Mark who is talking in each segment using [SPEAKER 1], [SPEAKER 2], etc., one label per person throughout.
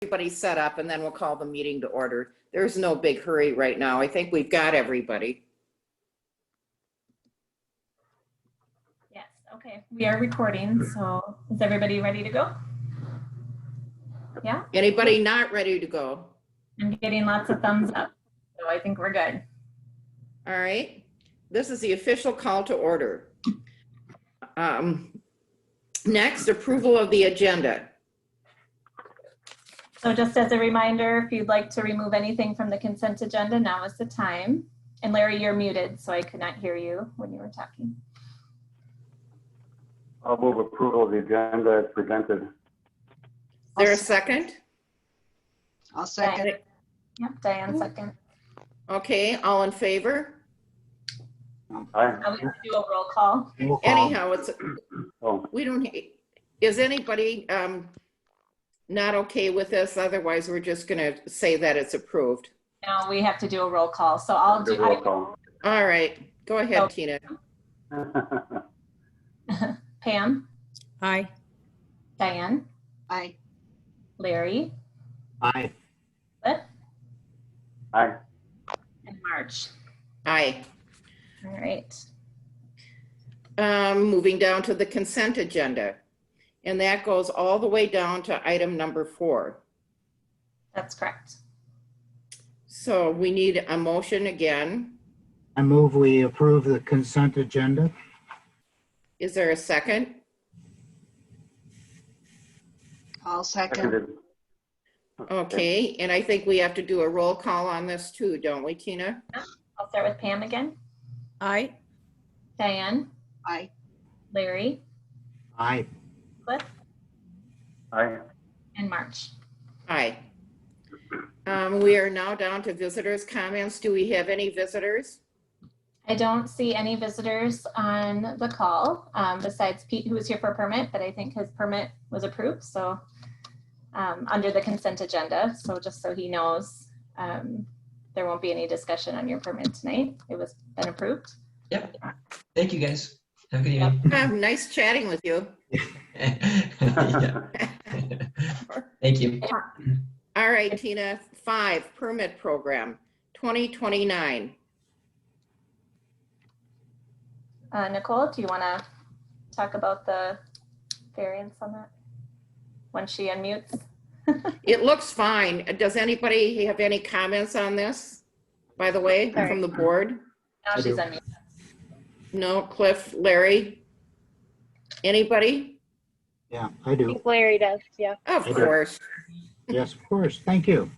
[SPEAKER 1] everybody set up and then we'll call the meeting to order. There's no big hurry right now. I think we've got everybody.
[SPEAKER 2] Yes, okay. We are recording, so is everybody ready to go? Yeah?
[SPEAKER 1] Anybody not ready to go?
[SPEAKER 2] I'm getting lots of thumbs up, so I think we're good.
[SPEAKER 1] All right. This is the official call to order. Next, approval of the agenda.
[SPEAKER 2] So just as a reminder, if you'd like to remove anything from the consent agenda, now is the time. And Larry, you're muted, so I could not hear you when you were talking.
[SPEAKER 3] I'll move approval of the agenda as presented.
[SPEAKER 1] Is there a second?
[SPEAKER 4] I'll second.
[SPEAKER 2] Diane. Yep, Diane second.
[SPEAKER 1] Okay, all in favor?
[SPEAKER 3] Aye.
[SPEAKER 2] Now we can do a roll call.
[SPEAKER 1] Anyhow, it's,
[SPEAKER 3] Oh,
[SPEAKER 1] we don't, is anybody not okay with this? Otherwise, we're just gonna say that it's approved.
[SPEAKER 2] Now we have to do a roll call. So I'll do,
[SPEAKER 3] roll call.
[SPEAKER 1] All right, go ahead,
[SPEAKER 2] Oh.
[SPEAKER 1] Tina.
[SPEAKER 2] Pam,
[SPEAKER 5] Aye.
[SPEAKER 2] Diane,
[SPEAKER 4] Aye.
[SPEAKER 2] Larry,
[SPEAKER 5] Aye.
[SPEAKER 2] Cliff,
[SPEAKER 3] Aye.
[SPEAKER 2] and March.
[SPEAKER 1] Aye.
[SPEAKER 2] All right.
[SPEAKER 1] Moving down to the consent agenda. And that goes all the way down to item number 4.
[SPEAKER 2] That's correct.
[SPEAKER 1] So we need a motion again.
[SPEAKER 5] I move we approve the consent agenda.
[SPEAKER 1] Is there a second?
[SPEAKER 4] I'll second.
[SPEAKER 3] Seconded.
[SPEAKER 1] Okay, and I think we have to do a roll call on this too, don't we, Tina?
[SPEAKER 2] I'll start with Pam again.
[SPEAKER 5] Aye.
[SPEAKER 2] Diane,
[SPEAKER 4] Aye.
[SPEAKER 2] Larry,
[SPEAKER 5] Aye.
[SPEAKER 2] Cliff,
[SPEAKER 3] Aye.
[SPEAKER 2] and March.
[SPEAKER 1] Aye. We are now down to visitors' comments. Do we have any visitors?
[SPEAKER 2] I don't see any visitors on the call besides Pete, who was here for a permit, but I think his permit was approved. So under the consent agenda. So just so he knows, there won't be any discussion on your permit tonight. It was been approved.
[SPEAKER 6] Yep. Thank you, guys. Have a good evening.
[SPEAKER 1] Nice chatting with you.
[SPEAKER 6] Yeah. Thank you.
[SPEAKER 1] All right, Tina, 5, permit program, 2029.
[SPEAKER 2] Nicole, do you want to talk about the variance on that? When she unmutes.
[SPEAKER 1] It looks fine. Does anybody have any comments on this, by the way,
[SPEAKER 2] Sorry.
[SPEAKER 1] from the board?
[SPEAKER 2] Now
[SPEAKER 5] I
[SPEAKER 2] she's
[SPEAKER 5] do.
[SPEAKER 2] unmuted.
[SPEAKER 1] No, Cliff, Larry? Anybody?
[SPEAKER 5] Yeah, I do.
[SPEAKER 7] Larry does, yeah.
[SPEAKER 1] Of
[SPEAKER 5] I do.
[SPEAKER 1] course.
[SPEAKER 5] Yes, of course. Thank you.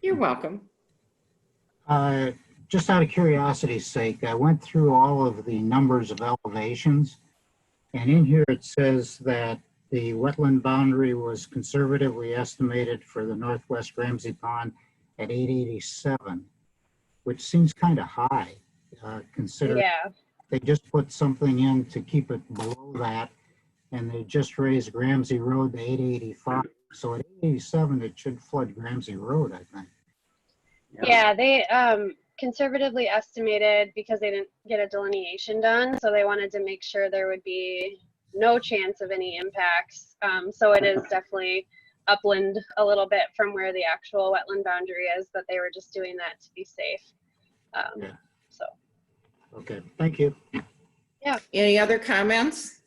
[SPEAKER 1] You're welcome.
[SPEAKER 5] Just out of curiosity's sake, I went through all of the numbers of elevations, and in here it says that the wetland boundary was conservatively estimated for the northwest Ramsey Pond at 887, which seems kind of high, considering
[SPEAKER 7] Yeah,
[SPEAKER 5] they just put something in to keep it below that, and they just raised Ramsey Road to 885. So at 887, it should flood Ramsey Road, I think.
[SPEAKER 7] yeah, they conservatively estimated because they didn't get a delineation done, so they wanted to make sure there would be no chance of any impacts. So it is definitely upland a little bit from where the actual wetland boundary is, but they were just doing that to be safe.
[SPEAKER 5] Yeah.
[SPEAKER 7] So,
[SPEAKER 5] Okay, thank you.
[SPEAKER 1] Any other comments?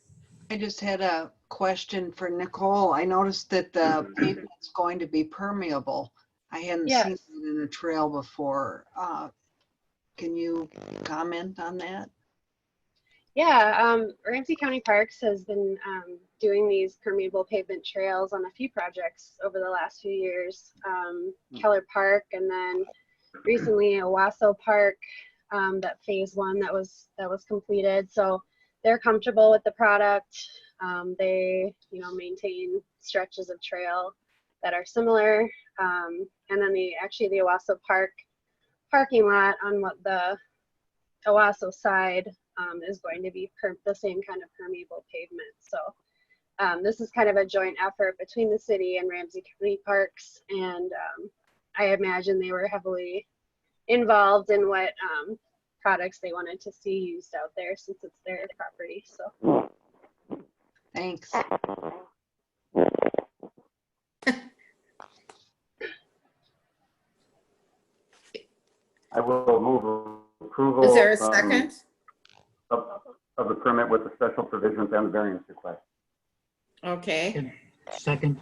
[SPEAKER 4] I just had a question for Nicole. I noticed that the pavement's going to be permeable. I hadn't
[SPEAKER 7] Yes.
[SPEAKER 4] seen it in a trail before. Can you comment on that?
[SPEAKER 7] yeah, Ramsey County Parks has been doing these permeable pavement trails on a few projects over the last few years. Keller Park, and then recently Owasso Park, that phase 1 that was completed. So they're comfortable with the product. They, maintain stretches of trail that are similar. And then the Owasso Park parking lot on what the Owasso side is going to be the same kind of permeable pavement. So this is kind of a joint effort between the city and Ramsey County Parks. And I imagine they were heavily involved in what products they wanted to see used out there since it's their property. So
[SPEAKER 4] Thanks.
[SPEAKER 3] I will move approval.
[SPEAKER 1] Is there a second?
[SPEAKER 3] Of the permit with the special provisions and the variance request.
[SPEAKER 1] Okay.
[SPEAKER 5] Second,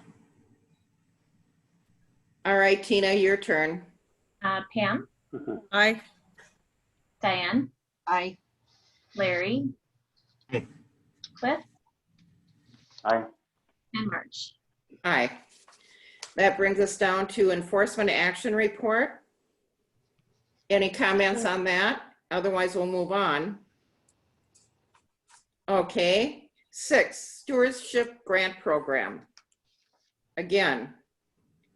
[SPEAKER 1] All right, Tina, your turn.
[SPEAKER 2] Pam,
[SPEAKER 8] Aye.
[SPEAKER 2] Diane,
[SPEAKER 4] Aye.
[SPEAKER 2] Larry,
[SPEAKER 5] Aye.
[SPEAKER 2] Cliff,
[SPEAKER 3] Aye.
[SPEAKER 2] and March.
[SPEAKER 1] Aye. That brings us down to enforcement action report. Any comments on that? Otherwise, we'll move on. Okay. 6, stewardship grant program. Again,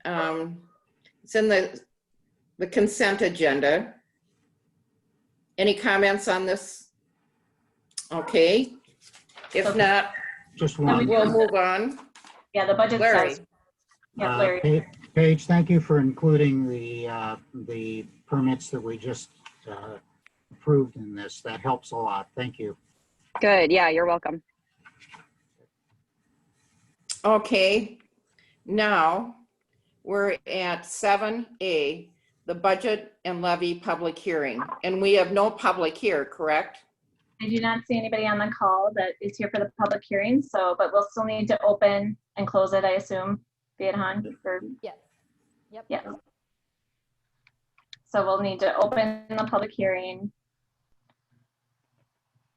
[SPEAKER 1] it's in the consent agenda. Any comments on this? Okay. If not,
[SPEAKER 5] just
[SPEAKER 2] No, we
[SPEAKER 5] one.
[SPEAKER 1] we'll move on.
[SPEAKER 2] Yeah, the budget
[SPEAKER 1] Larry.
[SPEAKER 2] says. Yeah, Larry.
[SPEAKER 5] Paige, thank you for including the permits that we just approved in this. That helps a lot. Thank you.
[SPEAKER 9] Good. Yeah, you're welcome.
[SPEAKER 1] Okay, now we're at 7A, the budget and levy public hearing. And we have no public here, correct?
[SPEAKER 2] I do not see anybody on the call that is here for the public hearing, so, but we'll still need to open and close it, I assume, Viethan, for,
[SPEAKER 10] Yes. Yep.
[SPEAKER 2] yeah. So we'll need to open the public hearing,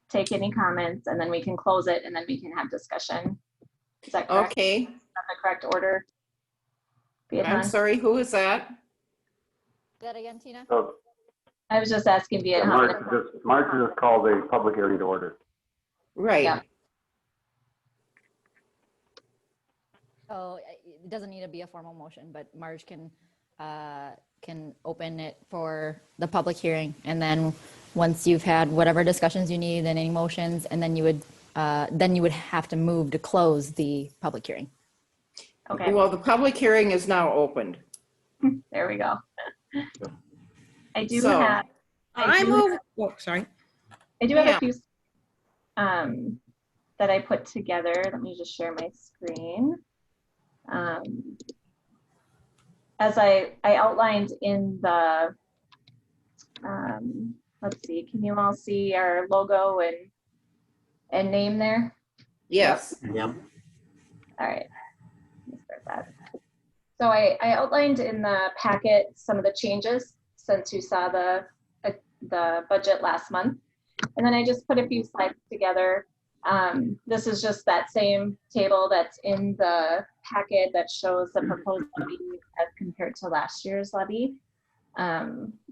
[SPEAKER 2] take any comments, and then we can close it, and then we can have discussion. Is that correct?
[SPEAKER 1] Okay,
[SPEAKER 2] Is that the correct order?
[SPEAKER 1] I'm
[SPEAKER 2] Viethan?
[SPEAKER 1] sorry, who is that?
[SPEAKER 10] That again, Tina?
[SPEAKER 3] So
[SPEAKER 2] I was just asking
[SPEAKER 3] yeah,
[SPEAKER 2] Viethan.
[SPEAKER 3] March just called a public hearing to order.
[SPEAKER 1] Right.
[SPEAKER 2] Yeah.
[SPEAKER 10] Oh, it doesn't need to be a formal motion, but Marge can open it for the public hearing. And then once you've had whatever discussions you need and any motions, and then you would have to move to close the public hearing.
[SPEAKER 2] Okay,
[SPEAKER 1] Well, the public hearing is now opened.
[SPEAKER 2] there we go. I do
[SPEAKER 1] So,
[SPEAKER 2] have.
[SPEAKER 8] I move, oh, sorry.
[SPEAKER 2] I do have
[SPEAKER 1] Yeah.
[SPEAKER 2] a few that I put together. Let me just share my screen. As I outlined in the, let's see, can you all see our logo and name there?
[SPEAKER 1] Yes.
[SPEAKER 5] Yep.
[SPEAKER 2] All right, let me start that. So I outlined in the packet some of the changes since you saw the budget last month. And then I just put a few slides together. This is just that same table that's in the packet that shows the proposed levy as compared to last year's levy.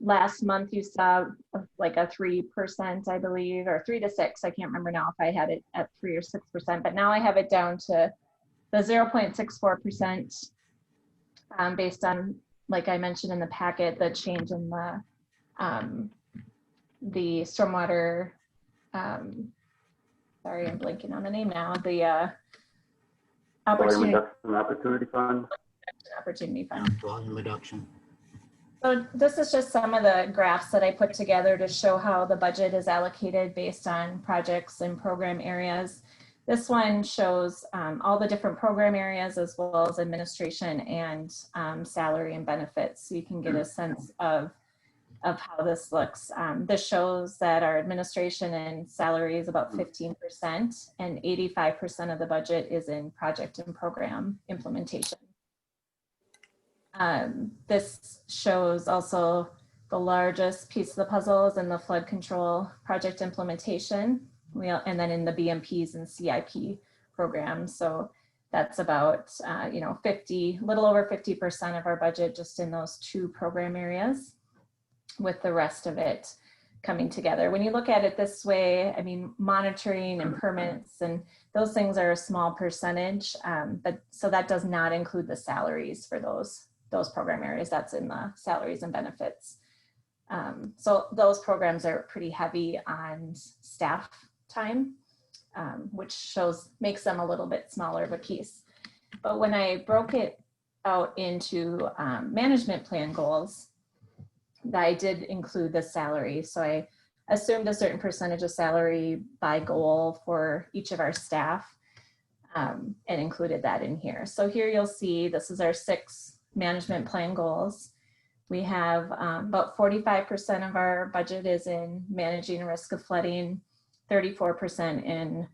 [SPEAKER 2] Last month you saw like a 3%, I believe, or 3 to 6. I can't remember now if I had it at 3 or 6%, but now I have it down to the 0.64%, based on, like I mentioned in the packet, the change in the stormwater, sorry, I'm blanking on the name now, the
[SPEAKER 3] Opportunity fund.
[SPEAKER 2] opportunity fund.
[SPEAKER 5] Volume reduction.
[SPEAKER 2] So this is just some of the graphs that I put together to show how the budget is allocated based on projects and program areas. This one shows all the different program areas as well as administration and salary and benefits. So you can get a sense of how this looks. This shows that our administration and salary is about 15% and 85% of the budget is in project and program implementation. This shows also the largest piece of the puzzle is in the flood control project implementation. And then in the BMPs and CIP programs. So that's about, a little over 50% of our budget just in those 2 program areas, with the rest of it coming together. When you look at it this way, I mean, monitoring and permits and those things are a small percentage, but so that does not include the salaries for those program areas. That's in the salaries and benefits. So those programs are pretty heavy on staff time, which makes them a little bit smaller of a piece. But when I broke it out into management plan goals, I did include the salary. So I assumed a certain percentage of salary by goal for each of our staff, and included that in here. So here you'll see this is our 6 management plan goals. We have about 45% of our budget is in managing risk of flooding, 34% in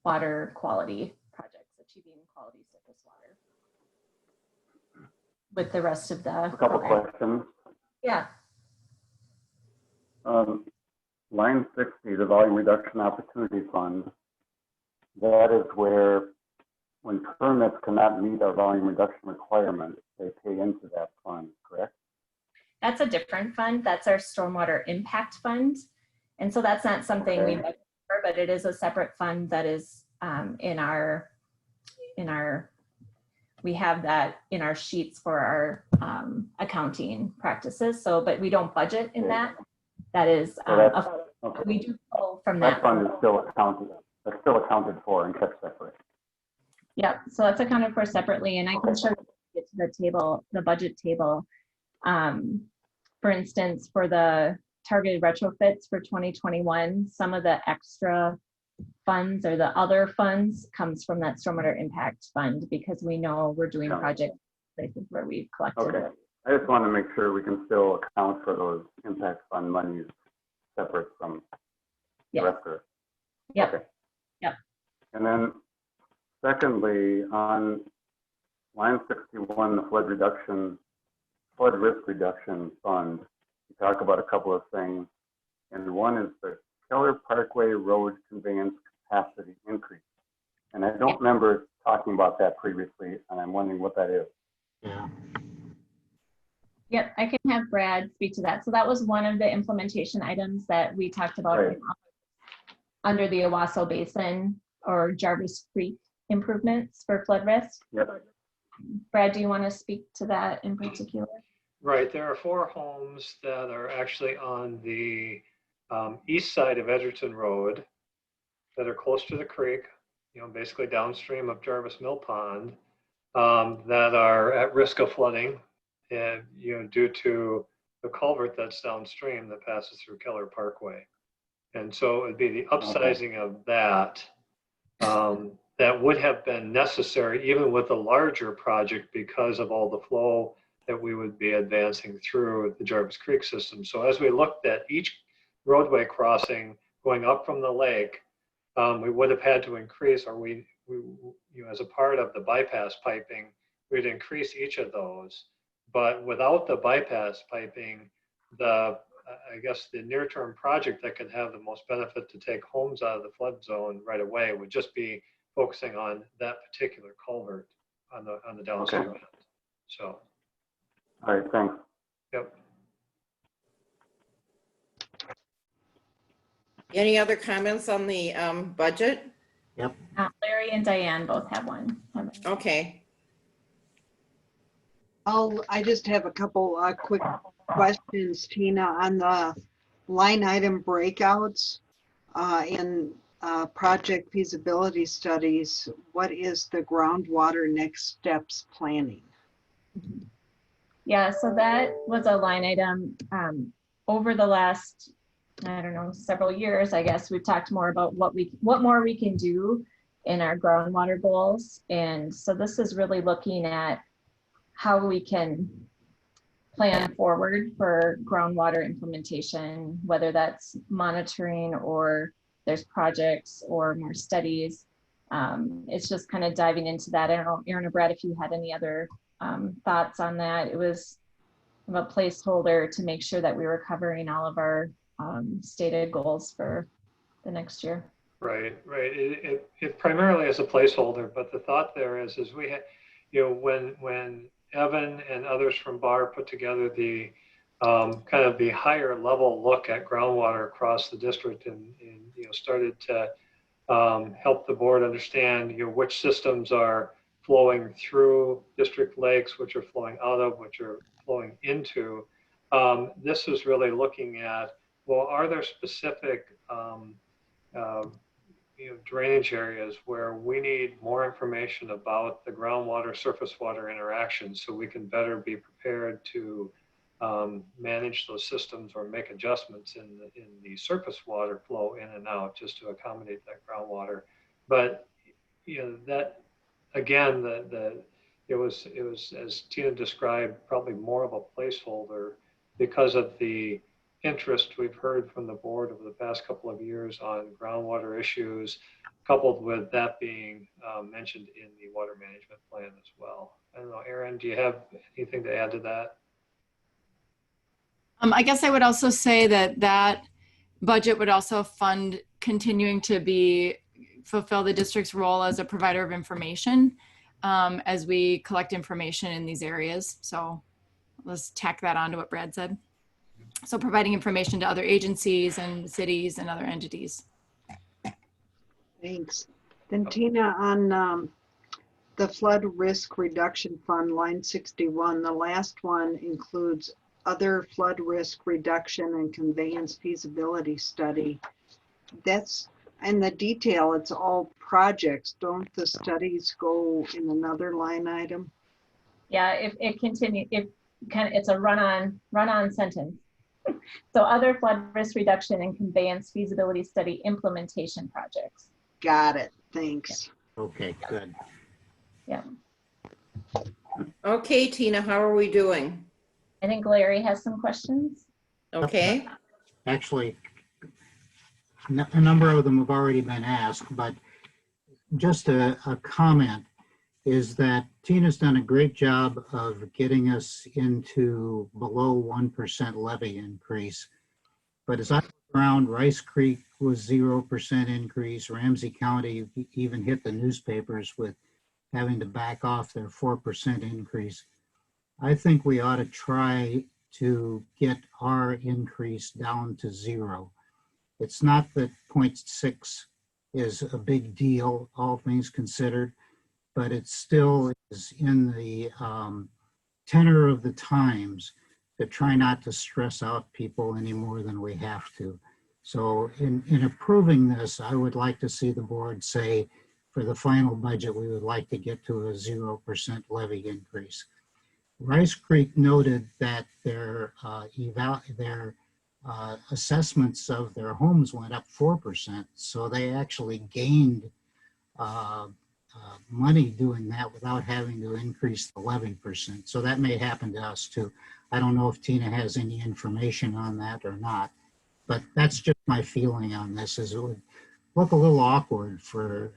[SPEAKER 2] water quality projects, achieving quality surface water. With the rest of the
[SPEAKER 3] A couple
[SPEAKER 2] program.
[SPEAKER 3] questions.
[SPEAKER 2] Yeah.
[SPEAKER 3] Line 60, the Volume Reduction Opportunity Fund, that is where when permits cannot meet our volume reduction requirements, they pay into that fund, correct?
[SPEAKER 2] That's a different fund. That's our stormwater impact fund. And so that's not something we budget for, but it is a separate fund that is in our, we have that in our sheets for our accounting practices. So, but we don't budget in that. That is,
[SPEAKER 3] Okay.
[SPEAKER 2] we do pull from
[SPEAKER 3] That
[SPEAKER 2] that.
[SPEAKER 3] fund is still accounted, that's still accounted for and kept separate.
[SPEAKER 2] Yep, so that's accounted for separately, and I can show you get to the table, the budget table. For instance, for the targeted retrofits for 2021, some of the extra funds or the other funds comes from that stormwater impact fund because we know we're doing project places where we've collected.
[SPEAKER 3] Okay, I just want to make sure we can still account for those impact fund monies separate from the rest of it.
[SPEAKER 2] Yep.
[SPEAKER 3] Okay.
[SPEAKER 2] Yep.
[SPEAKER 3] And then secondly, on line 61, the flood risk reduction fund, you talk about a couple of things. And one is the Keller Parkway Road conveyance capacity increase. And I don't remember talking about that previously, and I'm wondering what that is.
[SPEAKER 5] Yeah.
[SPEAKER 2] Yep, I can have Brad speak to that. So that was one of the implementation items that we talked about under the Owasso Basin or Jarvis Creek improvements for flood risk.
[SPEAKER 3] Yep.
[SPEAKER 2] Brad, do you want to speak to that in particular?
[SPEAKER 11] Right, there are 4 homes that are actually on the east side of Edgerton Road that are close to the creek, you know, basically downstream of Jarvis Mill Pond, that are at risk of flooding, and you know, due to the culvert that's downstream that passes through Keller Parkway. And so it'd be the upsizing of that that would have been necessary even with a larger project because of all the flow that we would be advancing through the Jarvis Creek system. So as we looked at each roadway crossing going up from the lake, we would have had to increase, or we you know, as a part of the bypass piping, we'd increase each of those. But without the bypass piping, I guess the near-term project that could have the most benefit to take homes out of the flood zone right away would just be focusing on that particular culvert on the downstream end. So.
[SPEAKER 3] All right, thanks.
[SPEAKER 11] Yep.
[SPEAKER 1] Any other comments on the budget?
[SPEAKER 5] Yep.
[SPEAKER 2] Larry and Diane both have one.
[SPEAKER 1] Okay.
[SPEAKER 4] I just have a couple quick questions, Tina, on the line item breakouts in project feasibility studies. What is the groundwater next steps planning?
[SPEAKER 2] Yeah, so that was a line item over the last, I don't know, several years, I guess. We've talked more about what more we can do in our groundwater goals. And so this is really looking at how we can plan forward for groundwater implementation, whether that's monitoring or there's projects or more studies. It's just kind of diving into that. I don't know, Aaron or Brad, if you had any other thoughts on that. It was a placeholder to make sure that we were covering all of our stated goals for the next year.
[SPEAKER 11] Right. It primarily is a placeholder, but the thought there is we had, you know, when Evan and others from BAR put together the kind of the higher level look at groundwater across the district and you know, started to help the board understand, you know, which systems are flowing through district lakes, which are flowing out of, which are flowing into. This is really looking at, well, are there specific you know, drainage areas where we need more information about the groundwater surface water interactions so we can better be prepared to manage those systems or make adjustments in the surface water flow in and out just to accommodate that groundwater. But you know, that again, it was, as Tina described, probably more of a placeholder because of the interest we've heard from the board over the past couple of years on groundwater issues, coupled with that being mentioned in the water management plan as well. I don't know, Erin, do you have anything to add to that?
[SPEAKER 12] I guess I would also say that that budget would also fund continuing to fulfill the district's role as a provider of information as we collect information in these areas. So let's tack that on to what Brad said. So providing information to other agencies and cities and other entities.
[SPEAKER 4] Thanks. Then Tina, on the flood risk reduction fund, line 61, the last one includes other flood risk reduction and conveyance feasibility study. That's in the detail, it's all projects. Don't the studies go in another line item?
[SPEAKER 2] Yeah, if it continue, it's a run-on sentence. So other flood risk reduction and conveyance feasibility study implementation projects.
[SPEAKER 4] Got it. Thanks.
[SPEAKER 5] Okay, good.
[SPEAKER 2] Yeah.
[SPEAKER 1] Okay, Tina, how are we doing?
[SPEAKER 2] I think Larry has some questions.
[SPEAKER 1] Okay.
[SPEAKER 5] Actually, a number of them have already been asked, but just a comment is that Tina's done a great job of getting us into below 1% levy increase. But as I look around, Rice Creek was 0% increase. Ramsey County even hit the newspapers with having to back off their 4% increase. I think we ought to try to get our increase down to 0. It's not that 0.6 is a big deal, all things considered, but it still is in the tenor of the times to try not to stress out people any more than we have to. So in approving this, I would like to see the board say for the final budget, we would like to get to a 0% levy increase. Rice Creek noted that their assessments of their homes went up 4%. So they actually gained money doing that without having to increase the levy percent. So that may happen to us too. I don't know if Tina has any information on that or not, but that's just my feeling on this, is it would look a little awkward for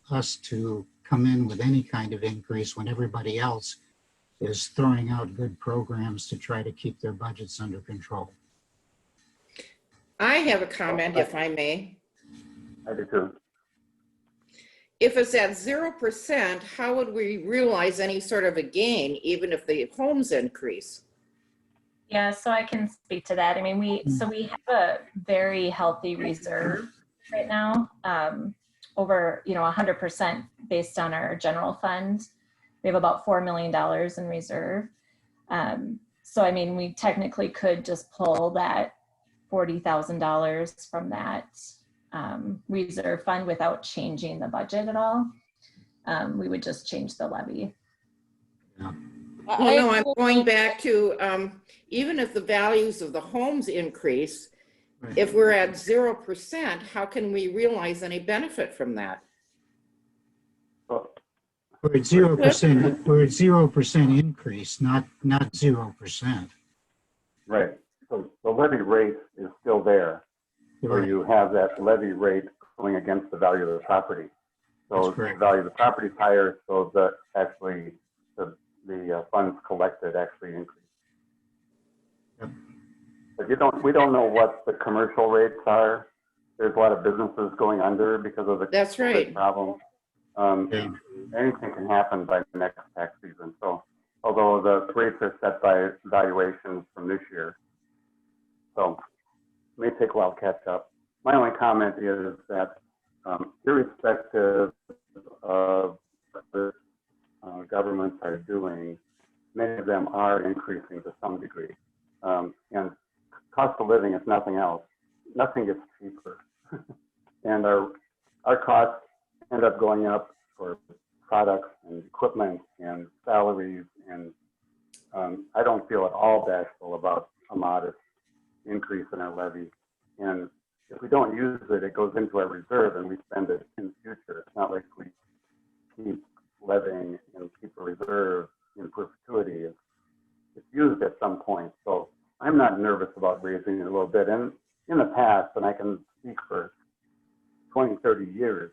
[SPEAKER 5] us to come in with any kind of increase when everybody else is throwing out good programs to try to keep their budgets under control.
[SPEAKER 1] I have a comment, if I may.
[SPEAKER 3] I do too.
[SPEAKER 1] If it's at 0%, how would we realize any sort of a gain, even if the homes increase?
[SPEAKER 2] Yeah, so I can speak to that. I mean, we have a very healthy reserve right now, over 100% based on our general fund. We have about $4 million in reserve. So I mean, we technically could just pull that $40,000 from that reserve fund without changing the budget at all. We would just change the levy.
[SPEAKER 5] Yeah.
[SPEAKER 1] Well, no, I'm going back to even if the values of the homes increase,
[SPEAKER 5] Right.
[SPEAKER 1] if we're at 0%, how can we realize any benefit from that?
[SPEAKER 3] Well,
[SPEAKER 5] We're at 0%. We're at 0% increase, not 0%.
[SPEAKER 3] right. So the levy rate is still there. So
[SPEAKER 5] Right.
[SPEAKER 3] you have that levy rate going against the value of the property. So
[SPEAKER 5] That's
[SPEAKER 3] the
[SPEAKER 5] correct.
[SPEAKER 3] value of the property is higher, so the actually the funds collected actually increase.
[SPEAKER 5] Yep.
[SPEAKER 3] But we don't know what the commercial rates are. There's a lot of businesses going under because of the
[SPEAKER 1] That's right.
[SPEAKER 3] problem.
[SPEAKER 5] Okay.
[SPEAKER 3] Anything can happen by the next tax season. So although the rates are set by valuations from this year, so it may take a while to catch up. My only comment is that irrespective of what the governments are doing, many of them are increasing to some degree. And cost of living is nothing else. Nothing gets cheaper. And our costs end up going up for products and equipment and salaries. And I don't feel at all bashful about a modest increase in our levy. And if we don't use it, it goes into our reserve and we spend it in the future. It's not like we keep levying and keep a reserve in perpetuity. It's used at some point. So I'm not nervous about raising it a little bit. And in the past, and I can speak for 20, 30 years,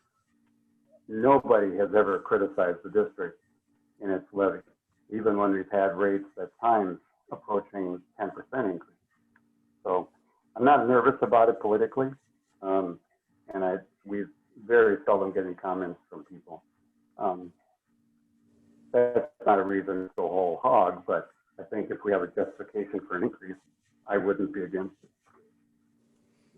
[SPEAKER 3] nobody has ever criticized the district in its levy, even when we've had rates at times approaching 10% increase. So I'm not nervous about it politically. And we very seldom get any comments from people. That's not a reason to go whole hog, but I think if we have a justification for an increase, I wouldn't be against it.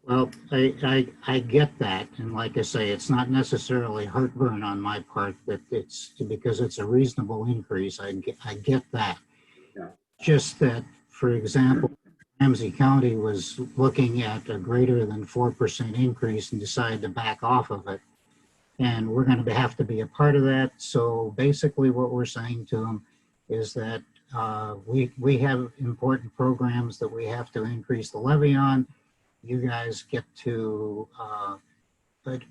[SPEAKER 5] Well, I get that. And like I say, it's not necessarily heartburn on my part that it's because it's a reasonable increase. I get that.
[SPEAKER 3] Yeah.
[SPEAKER 5] Just that, for example, Ramsey County was looking at a greater than 4% increase and decided to back off of it. And we're going to have to be a part of that. So basically what we're saying to them is that we have important programs that we have to increase the levy on. You guys get to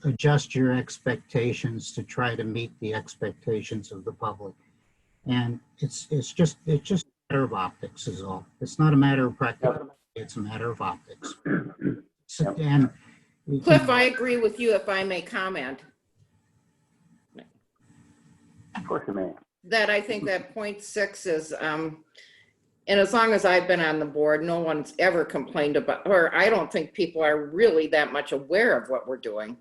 [SPEAKER 5] adjust your expectations to try to meet the expectations of the public. And it's just a matter of optics is all. It's not a matter of practicality, it's a matter of optics. And
[SPEAKER 1] Cliff, I agree with you if I may comment.
[SPEAKER 3] Of course you may.
[SPEAKER 1] That I think that 0.6 is, and as long as I've been on the board, no one's ever complained about, or I don't think people are really that much aware of what we're doing.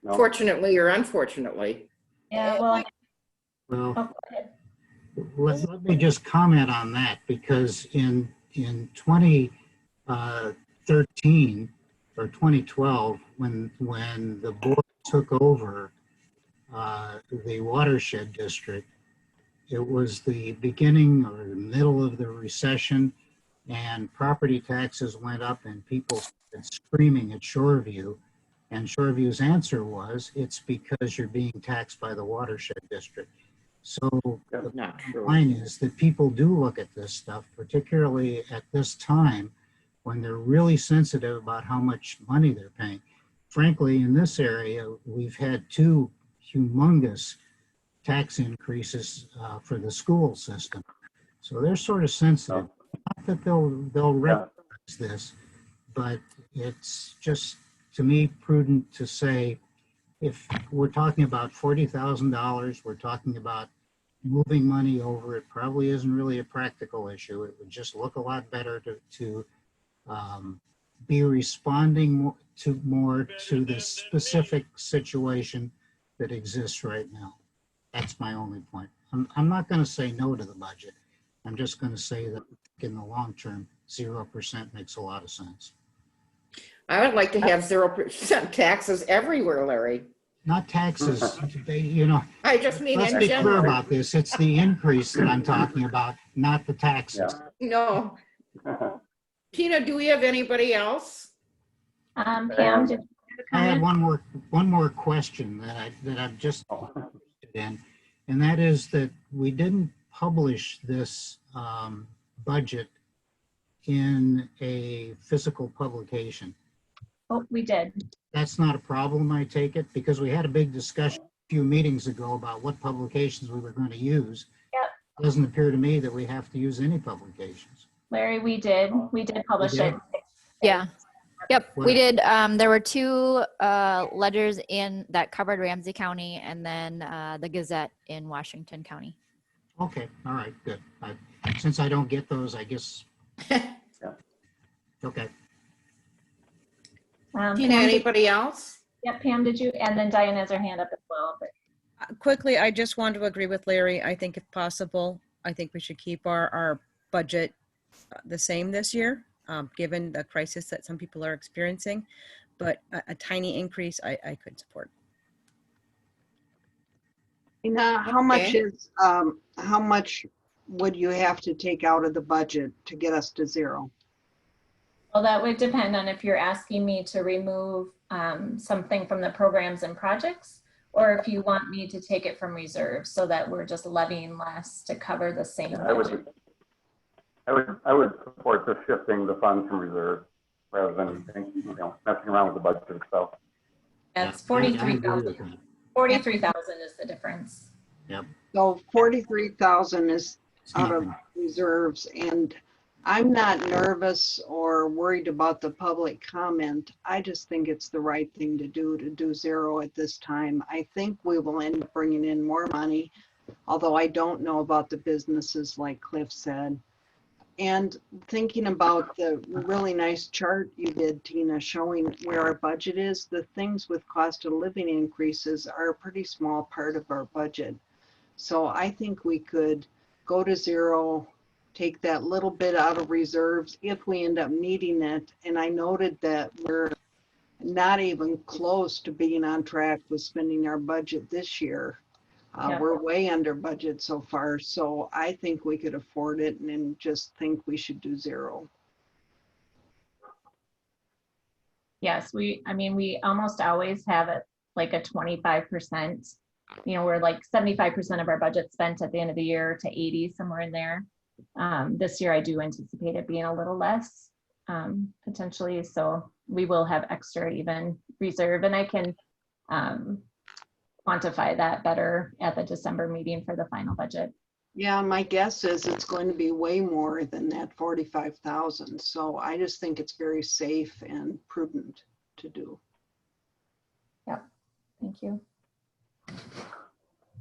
[SPEAKER 3] No.
[SPEAKER 1] Fortunately or unfortunately.
[SPEAKER 2] Yeah, well,
[SPEAKER 5] well,
[SPEAKER 2] go ahead.
[SPEAKER 5] let me just comment on that, because in 2013 or 2012, when the board took over the watershed district, it was the beginning or the middle of the recession, and property taxes went up and people started screaming at Shoreview. And Shoreview's answer was, it's because you're being taxed by the watershed district. So the
[SPEAKER 1] Not true.
[SPEAKER 5] line is that people do look at this stuff, particularly at this time when they're really sensitive about how much money they're paying. Frankly, in this area, we've had two humongous tax increases for the school system. So they're sort of sensitive. Not that they'll recognize this, but it's just, to me, prudent to say, if we're talking about $40,000, we're talking about moving money over, it probably isn't really a practical issue. It would just look a lot better to be responding more to the specific situation that exists right now. That's my only point. I'm not going to say no to the budget. I'm just going to say that in the long term, 0% makes a lot of sense.
[SPEAKER 1] I would like to have 0% taxes everywhere, Larry.
[SPEAKER 5] Not taxes,
[SPEAKER 1] I just mean
[SPEAKER 5] let's
[SPEAKER 1] in
[SPEAKER 5] be clear
[SPEAKER 1] general.
[SPEAKER 5] about this. It's the increase that I'm talking about, not the taxes.
[SPEAKER 1] No. Tina, do we have anybody else?
[SPEAKER 2] Pam, did you have a
[SPEAKER 5] I had
[SPEAKER 2] comment?
[SPEAKER 5] one more question that I'm just interested in, and that is that we didn't publish this budget in a physical publication.
[SPEAKER 2] Oh, we did.
[SPEAKER 5] That's not a problem, I take it, because we had a big discussion a few meetings ago about what publications we were going to use.
[SPEAKER 2] Yep.
[SPEAKER 5] It doesn't appear to me that we have to use any publications.
[SPEAKER 2] Larry, we did publish
[SPEAKER 5] did?
[SPEAKER 2] it.
[SPEAKER 10] Yeah. Yep,
[SPEAKER 5] What-
[SPEAKER 10] we did. There were two ledgers in that covered Ramsey County, and then the Gazette in Washington County.
[SPEAKER 5] Okay, all right, good. Since I don't get those, I guess. Okay.
[SPEAKER 1] Tina,
[SPEAKER 2] Pam,
[SPEAKER 1] anybody else?
[SPEAKER 2] Pam, did you? And then Diane has her hand up as well. But
[SPEAKER 8] Quickly, I just want to agree with Larry. I think if possible, I think we should keep our budget the same this year, given the crisis that some people are experiencing. But a tiny increase, I could support.
[SPEAKER 4] How much would you have to take out of the budget to get us to 0?
[SPEAKER 2] well, that would depend on if you're asking me to remove something from the programs and projects, or if you want me to take it from reserve so that we're just levying less to cover the same budget.
[SPEAKER 3] I would support just shifting the funds from reserve rather than messing around with the budget itself.
[SPEAKER 2] That's
[SPEAKER 5] I agree
[SPEAKER 2] 43,000.
[SPEAKER 5] with that.
[SPEAKER 2] 43,000 is the difference.
[SPEAKER 5] Yep.
[SPEAKER 4] So 43,000 is out of reserves, and I'm not nervous or worried about the public comment. I just think it's the right thing to do zero at this time. I think we will end up bringing in more money, although I don't know about the businesses like Cliff said. And thinking about the really nice chart you did, Tina, showing where our budget is, the things with cost of living increases are a pretty small part of our budget. So I think we could go to zero, take that little bit out of reserves if we end up needing it. And I noted that we're not even close to being on track with spending our budget this year. We're way under budget so far, so I think we could afford it and just think we should do zero.
[SPEAKER 2] Yes, I mean, we almost always have it like a 25%. You know, we're like 75% of our budget spent at the end of the year to 80, somewhere in there. This year, I do anticipate it being a little less, potentially. So we will have extra even reserve, and I can quantify that better at the December meeting for the final budget.
[SPEAKER 4] Yeah, my guess is it's going to be way more than that 45,000. So I just think it's very safe and prudent to do.
[SPEAKER 2] Yep, thank you.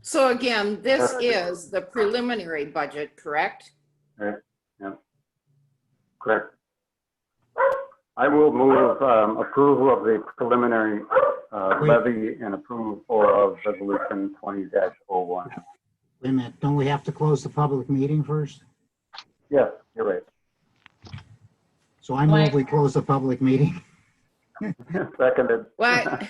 [SPEAKER 1] So again, this is the preliminary budget, correct?
[SPEAKER 3] Right. Yeah. Correct. I will move approval of the preliminary levy and approval of resolution 20-01.
[SPEAKER 5] Wait a minute, don't we have to close the public meeting first?
[SPEAKER 3] Yes, you're right.
[SPEAKER 5] So I move we close the public meeting.
[SPEAKER 3] Seconded.
[SPEAKER 1] What?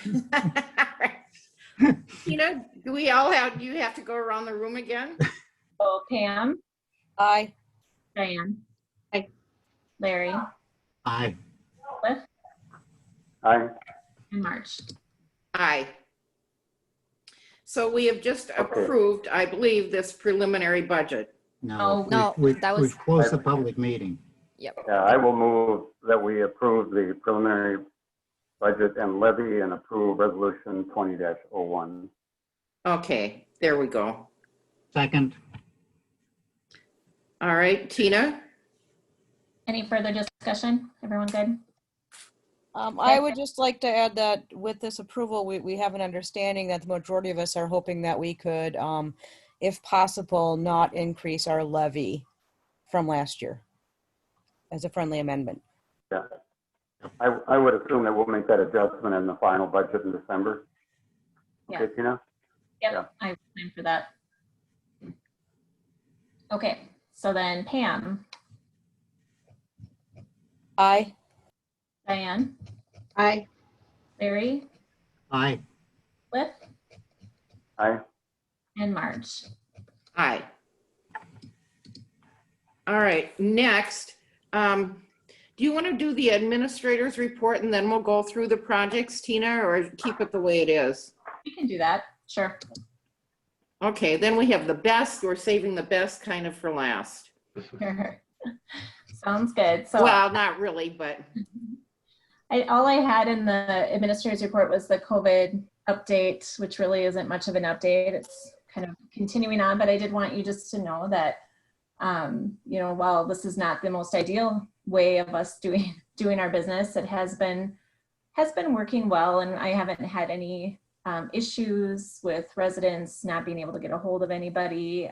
[SPEAKER 1] Tina, do you have to go around the room again?
[SPEAKER 2] So Pam?
[SPEAKER 8] Aye.
[SPEAKER 2] Diane?
[SPEAKER 4] Aye.
[SPEAKER 2] Larry?
[SPEAKER 5] Aye.
[SPEAKER 2] Cliff?
[SPEAKER 3] Aye.
[SPEAKER 2] And March?
[SPEAKER 1] Aye. So we have just approved, I believe, this preliminary budget.
[SPEAKER 5] No,
[SPEAKER 10] No,
[SPEAKER 5] we've
[SPEAKER 10] that was-
[SPEAKER 5] closed the public meeting.
[SPEAKER 10] Yep.
[SPEAKER 3] Yeah, I will move that we approve the preliminary budget and levy and approve resolution 20-01.
[SPEAKER 1] Okay, there we go.
[SPEAKER 5] Second.
[SPEAKER 1] All right, Tina?
[SPEAKER 2] Any further discussion? Everyone good?
[SPEAKER 8] I would just like to add that with this approval, we have an understanding that the majority of us are hoping that we could, if possible, not increase our levy from last year as a friendly amendment.
[SPEAKER 3] Yeah. I would assume that we'll make that adjustment in the final budget in December. Okay,
[SPEAKER 2] Yeah.
[SPEAKER 3] Tina?
[SPEAKER 2] Yep,
[SPEAKER 3] Yeah.
[SPEAKER 2] I have time for that. Okay, so then Pam,
[SPEAKER 8] Aye.
[SPEAKER 2] Diane,
[SPEAKER 4] Aye.
[SPEAKER 2] Larry,
[SPEAKER 5] Aye.
[SPEAKER 2] Cliff,
[SPEAKER 3] Aye.
[SPEAKER 2] and March.
[SPEAKER 1] Aye. All right, next, do you want to do the administrator's report and then we'll go through the projects, Tina, or keep it the way it is?
[SPEAKER 2] We can do that, sure.
[SPEAKER 1] Okay, then we have the best, we're saving the best kind of for last.
[SPEAKER 2] Sounds good. So
[SPEAKER 1] Well, not really, but.
[SPEAKER 2] all I had in the administrator's report was the COVID update, which really isn't much of an update. It's kind of continuing on, but I did want you just to know that, you know, while this is not the most ideal way of us doing our business, it has been working well, and I haven't had any issues with residents not being able to get a hold of anybody.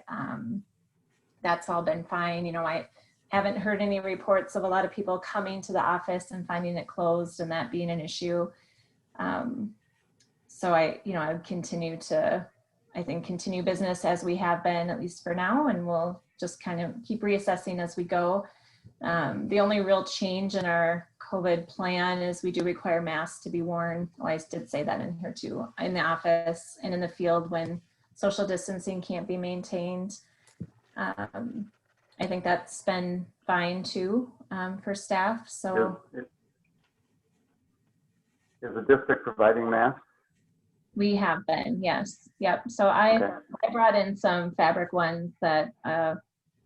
[SPEAKER 2] That's all been fine. You know, I haven't heard any reports of a lot of people coming to the office and finding it closed and that being an issue. So I would continue business as we have been, at least for now, and we'll just kind of keep reassessing as we go. The only real change in our COVID plan is we do require masks to be worn. Oh, I did say that in here too, in the office and in the field when social distancing can't be maintained. I think that's been fine too, for staff. So
[SPEAKER 3] is the district providing masks?
[SPEAKER 2] we have been, yes. Yep. So I brought in some fabric ones that a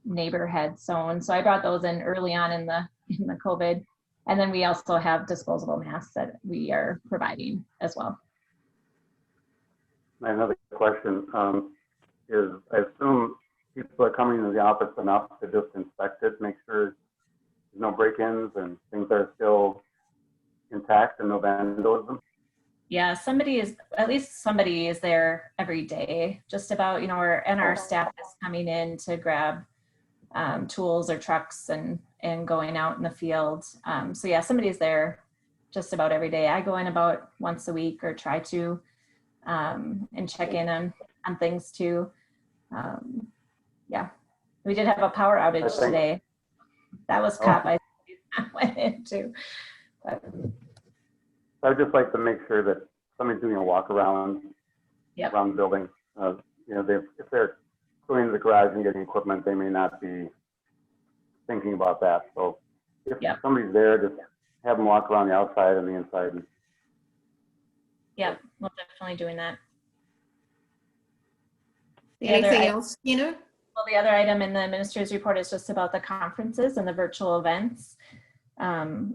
[SPEAKER 2] neighbor had sewn. So I brought those in early on in the COVID. And then we also have disposable masks that we are providing as well.
[SPEAKER 3] Another question. is I assume people are coming into the office enough to just inspect it, make sure there's no break-ins and things are still intact and no vandalism.
[SPEAKER 2] Yeah, at least somebody is there every day, just about, and our staff is coming in to grab tools or trucks and going out in the field. So yeah, somebody's there just about every day. I go in about once a week or try to, and check in on things too. Yeah, we did have a power outage today. That was caught by went into. But
[SPEAKER 3] I would just like to make sure that somebody's doing a walk around around the building. If they're going to the garage and getting equipment, they may not be thinking about that. So if somebody's there, just have them walk around the outside and the inside.
[SPEAKER 2] Yeah, we're definitely doing that.
[SPEAKER 1] Anything else, Tina?
[SPEAKER 2] Well, the other item in the administrator's report is just about the conferences and the virtual events.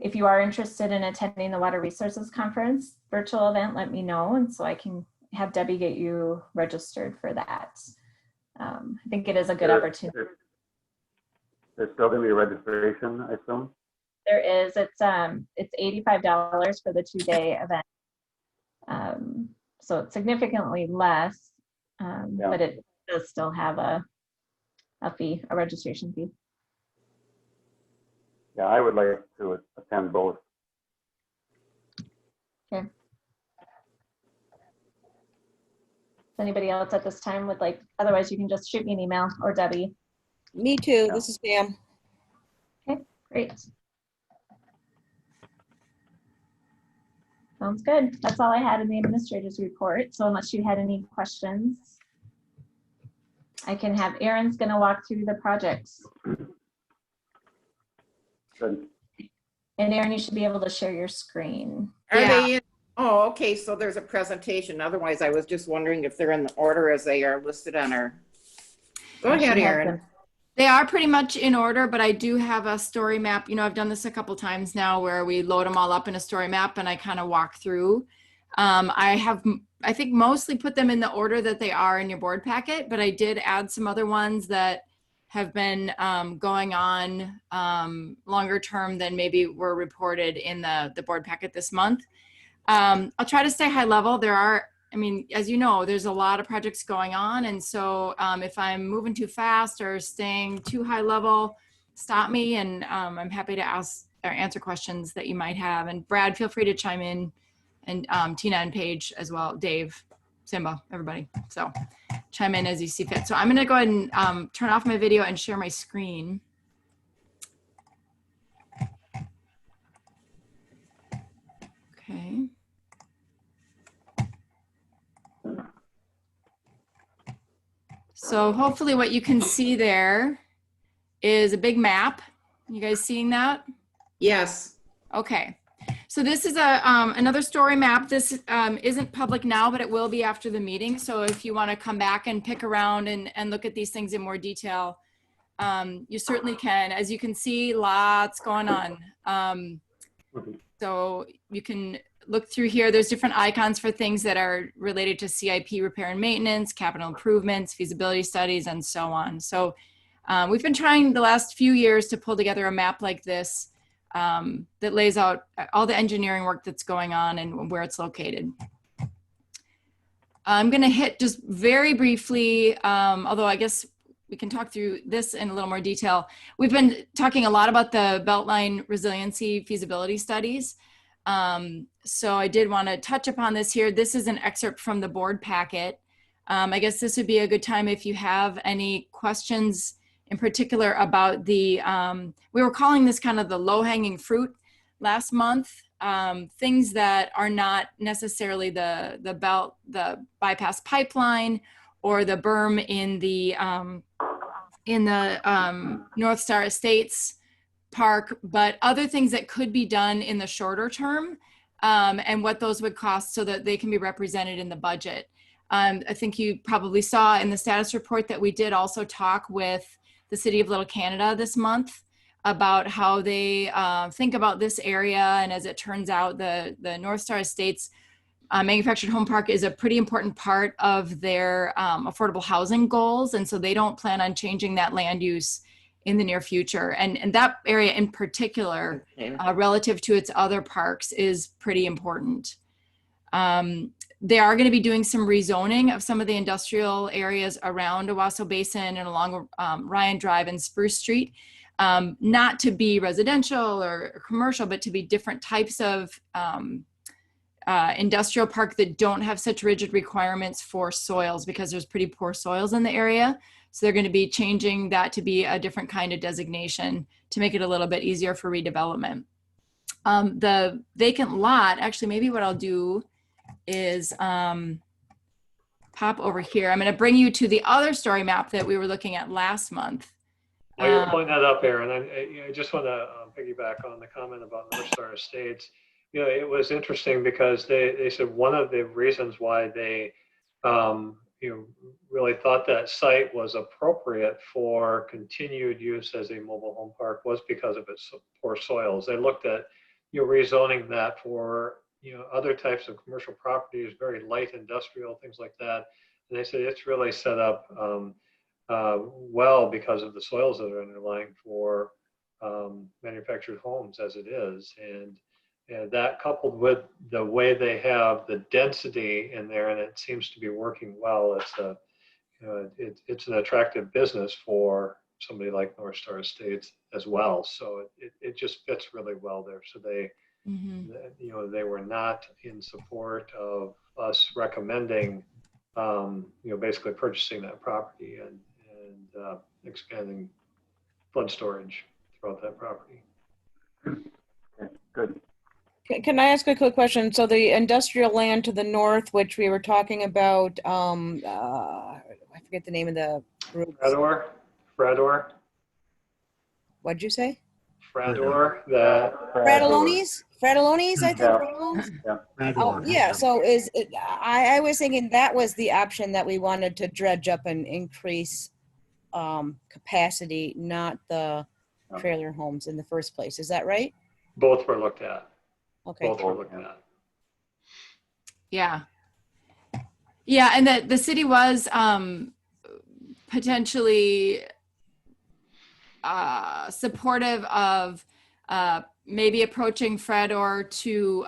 [SPEAKER 2] If you are interested in attending the Water Resources Conference virtual event, let me know, and so I can have Debbie get you registered for that. I think it is a good opportunity.
[SPEAKER 3] There's still going to be a registration, I assume?
[SPEAKER 2] There is. It's $85 for the 2-day event. So it's significantly less, but it does still have a fee, a registration fee.
[SPEAKER 3] Yeah, I would like to attend both.
[SPEAKER 2] Okay. Anybody else at this time would like, otherwise you can just shoot me an email or Debbie.
[SPEAKER 8] Me too. This is Pam.
[SPEAKER 2] Okay, great. Sounds good. That's all I had in the administrator's report. So unless you had any questions, I can have Aaron's going to walk through the projects.
[SPEAKER 3] Good.
[SPEAKER 2] And Aaron, you should be able to share your screen.
[SPEAKER 1] Are they in? Oh, okay. So there's a presentation. Otherwise, I was just wondering if they're in the order as they are listed on our. Go ahead, Aaron.
[SPEAKER 12] They are pretty much in order, but I do have a story map. I've done this a couple times now where we load them all up in a story map and I kind of walk through. I think mostly put them in the order that they are in your board packet, but I did add some other ones that have been going on longer term than maybe were reported in the board packet this month. I'll try to stay high level. There are, as you know, there's a lot of projects going on. And so if I'm moving too fast or staying too high level, stop me and I'm happy to ask or answer questions that you might have. And Brad, feel free to chime in, and Tina and Paige as well, Dave, Simba, everybody. So chime in as you see fit. So I'm gonna go ahead and turn off my video and share my screen. Okay. So hopefully what you can see there is a big map. You guys seeing that?
[SPEAKER 1] Yes.
[SPEAKER 12] Okay. So this is another story map. This isn't public now, but it will be after the meeting. So if you want to come back and pick around and look at these things in more detail, you certainly can. As you can see, lots going on. So you can look through here. There's different icons for things that are related to CIP repair and maintenance, capital improvements, feasibility studies, and so on. So we've been trying the last few years to pull together a map like this that lays out all the engineering work that's going on and where it's located. I'm going to hit just very briefly, although I guess we can talk through this in a little more detail. We've been talking a lot about the Beltline resiliency feasibility studies. So I did want to touch upon this here. This is an excerpt from the board packet. I guess this would be a good time if you have any questions in particular about the, we were calling this kind of the low-hanging fruit last month, things that are not necessarily the bypass pipeline or the berm in the North Star Estates Park, but other things that could be done in the shorter term and what those would cost so that they can be represented in the budget. I think you probably saw in the status report that we did also talk with the City of Little Canada this month about how they think about this area. And as it turns out, the North Star Estates manufactured home park is a pretty important part of their affordable housing goals. And so they don't plan on changing that land use in the near future. And that area in particular, relative to its other parks, is pretty important. They are going to be doing some rezoning of some of the industrial areas around Owasso Basin and along Ryan Drive and Spruce Street, not to be residential or commercial, but to be different types of industrial park that don't have such rigid requirements for soils, because there's pretty poor soils in the area. So they're going to be changing that to be a different kind of designation to make it a little bit easier for redevelopment. The vacant lot, actually, maybe what I'll do is pop over here. I'm going to bring you to the other story map that we were looking at last month.
[SPEAKER 11] While you're pulling that up, Aaron, I just want to piggyback on the comment about North Star Estates. You know, it was interesting because they said one of the reasons why they really thought that site was appropriate for continued use as a mobile home park was because of its poor soils. They looked at rezoning that for other types of commercial properties, very light industrial, things like that. And they said it's really set up well because of the soils that are underlying for manufactured homes as it is. And that coupled with the way they have the density in there, and it seems to be working well, it's an attractive business for somebody like North Star Estates as well. So it just fits really well there. So they they were not in support of us recommending basically purchasing that property and expanding flood storage throughout that property.
[SPEAKER 3] Okay, good.
[SPEAKER 13] Can I ask a quick question? So the industrial land to the north, which we were talking about, I forget the name of the group.
[SPEAKER 11] Frador.
[SPEAKER 13] What'd you say?
[SPEAKER 11] Frador.
[SPEAKER 13] Fratallones, I think.
[SPEAKER 3] Yeah.
[SPEAKER 13] Oh, yeah. So I was thinking that was the option that we wanted to dredge up and increase capacity, not the trailer homes in the first place. Is that right?
[SPEAKER 11] Both were looked at.
[SPEAKER 13] Okay.
[SPEAKER 11] Both were looked at.
[SPEAKER 12] Yeah. Yeah, and the city was potentially supportive of maybe approaching Frador to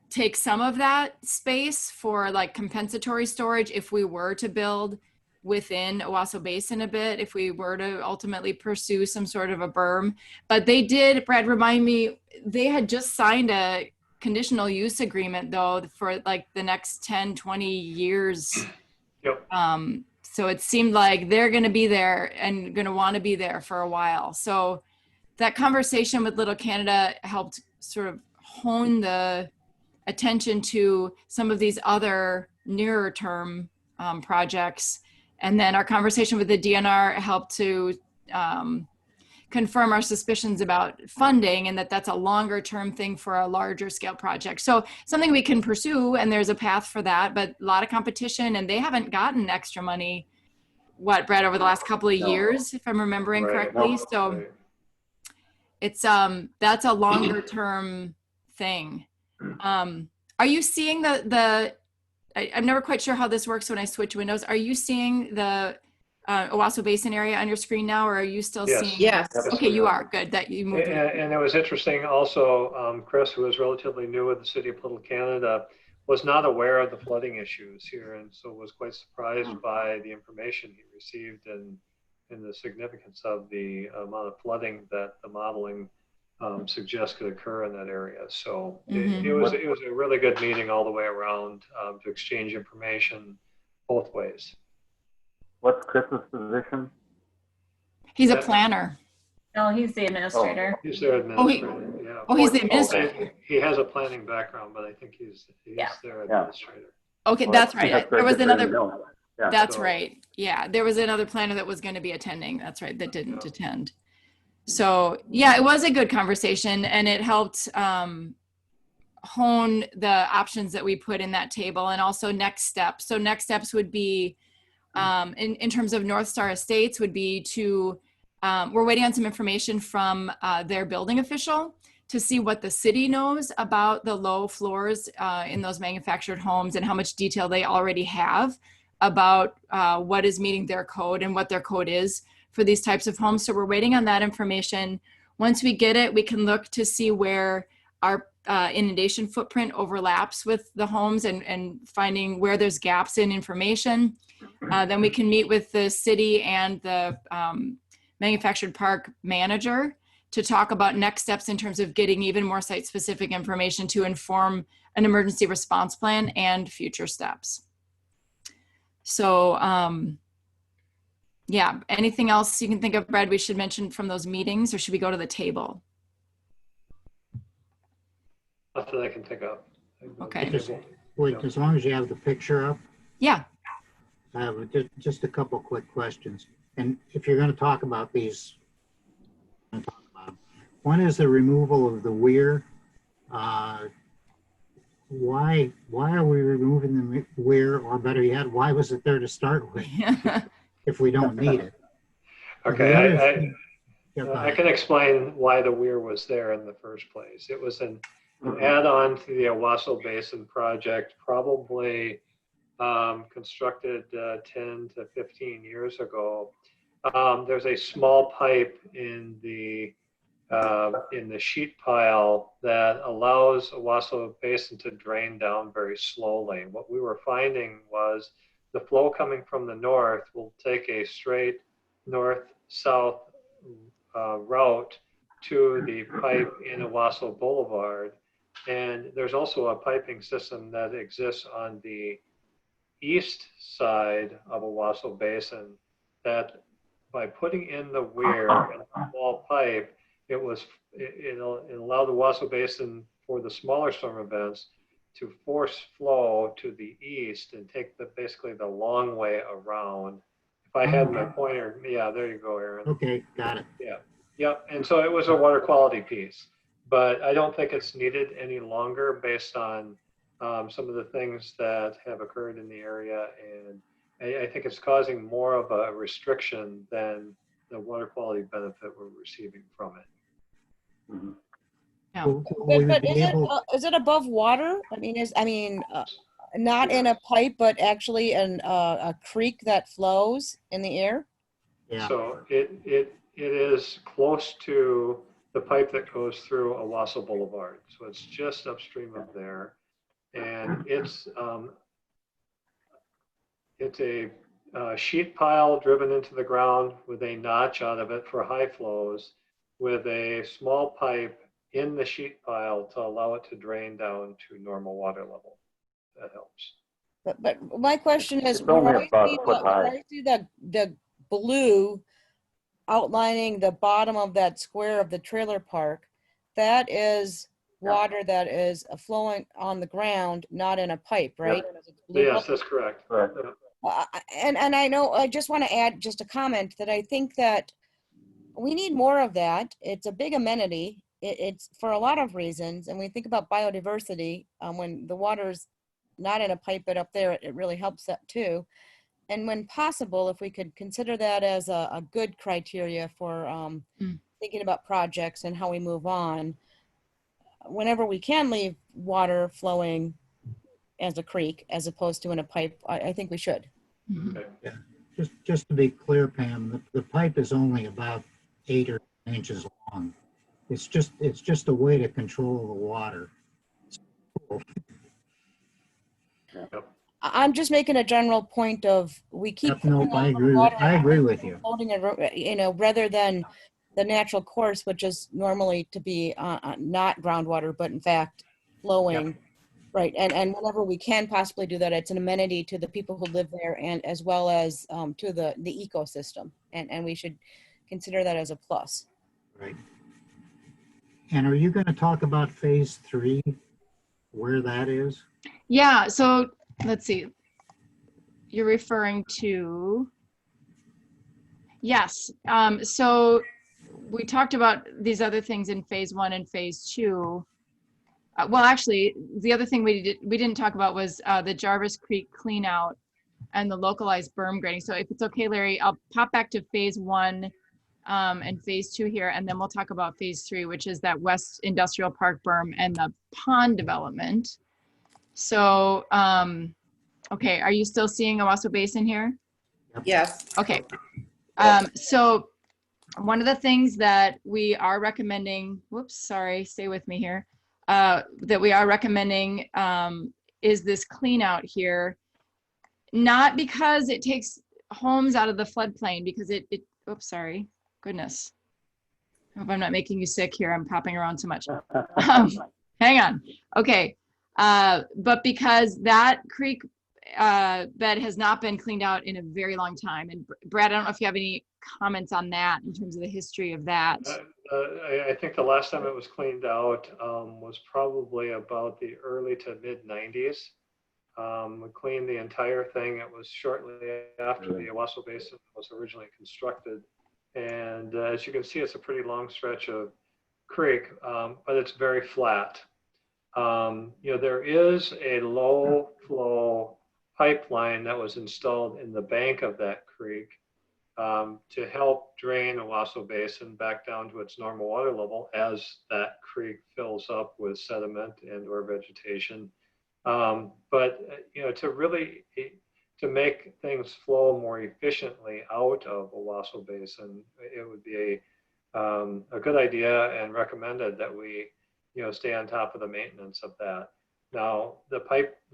[SPEAKER 12] take some of that space for like compensatory storage if we were to build within Owasso Basin a bit, if we were to ultimately pursue some sort of a berm. But they did, Brad, remind me, they had just signed a conditional use agreement though for like the next 10, 20 years.
[SPEAKER 11] Yep.
[SPEAKER 12] So it seemed like they're going to be there and going to want to be there for a while. So that conversation with Little Canada helped sort of hone the attention to some of these other nearer term projects. And then our conversation with the DNR helped to confirm our suspicions about funding and that that's a longer term thing for a larger scale project. So something we can pursue, and there's a path for that, but a lot of competition, and they haven't gotten extra money, what, Brad, over the last couple of years, if I'm remembering correctly. So it's that's a longer term thing. Are you seeing I'm never quite sure how this works when I switch windows. Are you seeing the Owasso Basin area on your screen now, or are you still seeing?
[SPEAKER 1] Yes.
[SPEAKER 12] Okay, you are. Good that you moved.
[SPEAKER 11] And it was interesting also, Chris, who was relatively new with the city of Little Canada, was not aware of the flooding issues here, and so was quite surprised by the information he received and the significance of the amount of flooding that the modeling suggests could occur in that area. So it was a really good meeting all the way around to exchange information both ways.
[SPEAKER 3] What's Chris's position?
[SPEAKER 12] He's a planner.
[SPEAKER 2] No, he's the administrator.
[SPEAKER 11] He's their administrator.
[SPEAKER 12] He's the administrator.
[SPEAKER 11] He has a planning background, but I think he's their administrator.
[SPEAKER 12] Okay, that's right. There was another.
[SPEAKER 3] Yeah.
[SPEAKER 12] That's right. Yeah, there was another planner that was going to be attending. That's right, that didn't attend. So yeah, it was a good conversation, and it helped hone the options that we put in that table, and also next steps. So next steps would be, in terms of North Star Estates, would be to, we're waiting on some information from their building official to see what the city knows about the low floors in those manufactured homes and how much detail they already have about what is meeting their code and what their code is for these types of homes. So we're waiting on that information. Once we get it, we can look to see where our inundation footprint overlaps with the homes and finding where there's gaps in information. Then we can meet with the city and the manufactured park manager to talk about next steps in terms of getting even more site-specific information to inform an emergency response plan and future steps. So yeah, anything else you can think of, Brad, we should mention from those meetings, or should we go to the table?
[SPEAKER 11] Nothing I can think of.
[SPEAKER 12] Okay.
[SPEAKER 5] Wait, as long as you have the picture up.
[SPEAKER 12] Yeah.
[SPEAKER 5] I have just a couple quick questions. And if you're going to talk about these, one is the removal of the weir. Why are we removing the weir, or better yet, why was it there to start with if we don't need it?
[SPEAKER 11] Okay, I can explain why the weir was there in the first place. It was an add-on to the Owasso Basin project, probably constructed 10 to 15 years ago. There's a small pipe in the sheet pile that allows Owasso Basin to drain down very slowly. What we were finding was the flow coming from the north will take a straight north-south route to the pipe in Owasso Boulevard. And there's also a piping system that exists on the east side of Owasso Basin that by putting in the weir and a small pipe, it allowed the Owasso Basin for the smaller storm events to force flow to the east and take basically the long way around. If I had my pointer, yeah, there you go, Aaron.
[SPEAKER 5] Okay, got it.
[SPEAKER 11] Yeah, yep. And so it was a water quality piece, but I don't think it's needed any longer based on some of the things that have occurred in the area, and I think it's causing more of a restriction than the water quality benefit we're receiving from it.
[SPEAKER 5] Mm-hmm.
[SPEAKER 13] But is it above water? Not in a pipe, but actually in a creek that flows in the air?
[SPEAKER 5] Yeah.
[SPEAKER 11] So it is close to the pipe that goes through Owasso Boulevard. So it's just upstream of there. And it's a sheet pile driven into the ground with a notch out of it for high flows, with a small pipe in the sheet pile to allow it to drain down to normal water level. That helps.
[SPEAKER 13] But my question is,
[SPEAKER 3] It's only
[SPEAKER 13] where
[SPEAKER 3] about a foot high.
[SPEAKER 13] I see the blue outlining the bottom of that square of the trailer park, that is water that is flowing on the ground, not in a pipe, right?
[SPEAKER 11] Yes, that's correct.
[SPEAKER 3] Correct.
[SPEAKER 13] And I know, I just want to add just a comment that I think that we need more of that. It's a big amenity. It's for a lot of reasons. And we think about biodiversity, when the water's not in a pipe, but up there, it really helps that too. And when possible, if we could consider that as a good criteria for thinking about projects and how we move on, whenever we can leave water flowing as a creek as opposed to in a pipe, I think we should.
[SPEAKER 11] Okay.
[SPEAKER 5] Yeah. Just to be clear, Pam, the pipe is only about 8 or 10 inches long. It's just a way to control the water.
[SPEAKER 13] I'm just making a general point of we keep.
[SPEAKER 5] No, I agree with you.
[SPEAKER 13] Holding it, rather than the natural course, which is normally to be not groundwater, but in fact flowing. Yep. Right, and whenever we can possibly do that, it's an amenity to the people who live there, and as well as to the ecosystem, and we should consider that as a plus.
[SPEAKER 5] Right. And are you going to talk about phase 3, where that is?
[SPEAKER 12] Yeah, so let's see. You're referring to, yes. So we talked about these other things in phase 1 and phase 2. Well, actually, the other thing we didn't talk about was the Jarvis Creek clean out and the localized berm grading. So if it's okay, Larry, I'll pop back to phase 1 and phase 2 here, and then we'll talk about phase 3, which is that West Industrial Park berm and the pond development. So, okay, are you still seeing Owasso Basin here?
[SPEAKER 1] Yes.
[SPEAKER 12] Okay. So one of the things that we are recommending, whoops, sorry, stay with me here, that we are recommending is this clean out here. Not because it takes homes out of the floodplain, because oops, sorry, goodness. I hope I'm not making you sick here. I'm popping around so much. Hang on. Okay. But because that creek bed has not been cleaned out in a very long time. And Brad, I don't know if you have any comments on that in terms of the history of that.
[SPEAKER 11] I think the last time it was cleaned out was probably about the early to mid 90s. We cleaned the entire thing. It was shortly after the Owasso Basin was originally constructed. And as you can see, it's a pretty long stretch of creek, but it's very flat. There is a low flow pipeline that was installed in the bank of that creek to help drain the Owasso Basin back down to its normal water level as that creek fills up with sediment and or vegetation. To make things flow more efficiently out of Owasso Basin, it would be a good idea and recommended that we stay on top of the maintenance of that. Now, the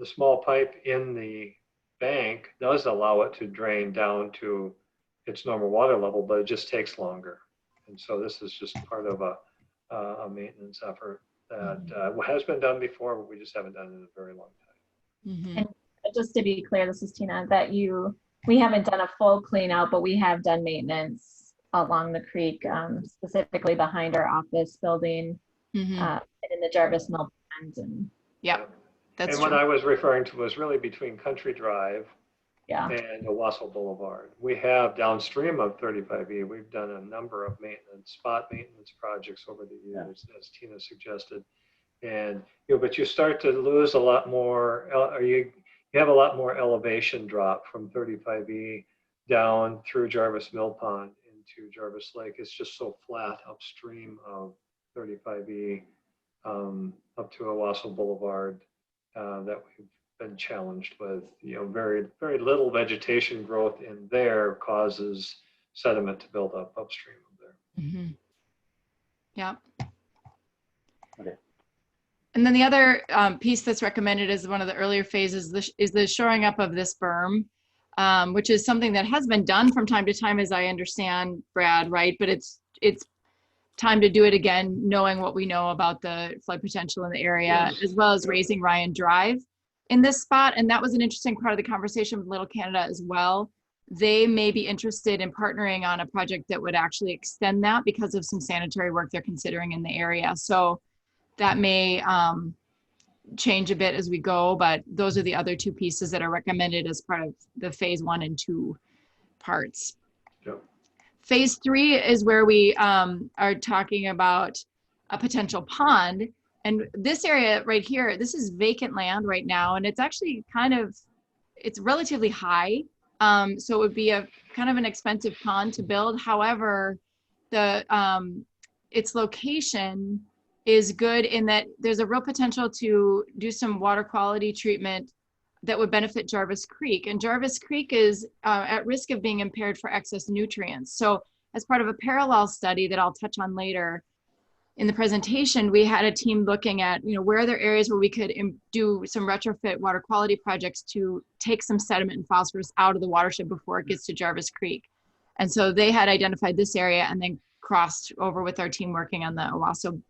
[SPEAKER 11] small pipe in the bank does allow it to drain down to its normal water level, but it just takes longer. And so this is just part of a maintenance effort that has been done before, but we just haven't done it in a very long time.
[SPEAKER 12] Mm-hmm.
[SPEAKER 2] And just to be clear, this is Tina, that we haven't done a full clean out, but we have done maintenance along the creek, specifically behind our office building,
[SPEAKER 12] Mm-hmm.
[SPEAKER 2] and in the Jarvis Mill pond. And
[SPEAKER 12] yeah, that's
[SPEAKER 11] and
[SPEAKER 12] true.
[SPEAKER 11] what I was referring to was really between Country Drive
[SPEAKER 2] yeah,
[SPEAKER 11] and Owasso Boulevard. We have downstream of 35E, we've done a number of spot maintenance projects over the years, as Tina suggested. And, but you start to lose a lot more, or you have a lot more elevation drop from 35E down through Jarvis Mill Pond into Jarvis Lake. It's just so flat upstream of 35E up to Owasso Boulevard that we've been challenged with. Very, very little vegetation growth in there causes sediment to build up upstream of there.
[SPEAKER 12] Mm-hmm. Yeah.
[SPEAKER 3] Okay.
[SPEAKER 12] And then the other piece that's recommended as one of the earlier phases is the shoring up of this berm, which is something that has been done from time to time, as I understand, Brad, right? But it's time to do it again, knowing what we know about the flood potential in the area,
[SPEAKER 11] Yes.
[SPEAKER 12] as well as raising Ryan Drive in this spot. And that was an interesting part of the conversation with Little Canada as well. They may be interested in partnering on a project that would actually extend that because of some sanitary work they're considering in the area. So that may change a bit as we go, but those are the other two pieces that are recommended as part of the phase 1 and 2 parts.
[SPEAKER 11] Yep.
[SPEAKER 12] Phase 3 is where we are talking about a potential pond. And this area right here, this is vacant land right now. And it's actually it's relatively high. So it would be a kind of an expensive pond to build. However, its location is good in that there's a real potential to do some water quality treatment that would benefit Jarvis Creek. And Jarvis Creek is at risk of being impaired for excess nutrients. So as part of a parallel study that I'll touch on later in the presentation, we had a team looking at, where are there areas where we could do some retrofit water quality projects to take some sediment and phosphorus out of the watershed before it gets to Jarvis Creek. And so they had identified this area and then crossed over with our team working on the Owasso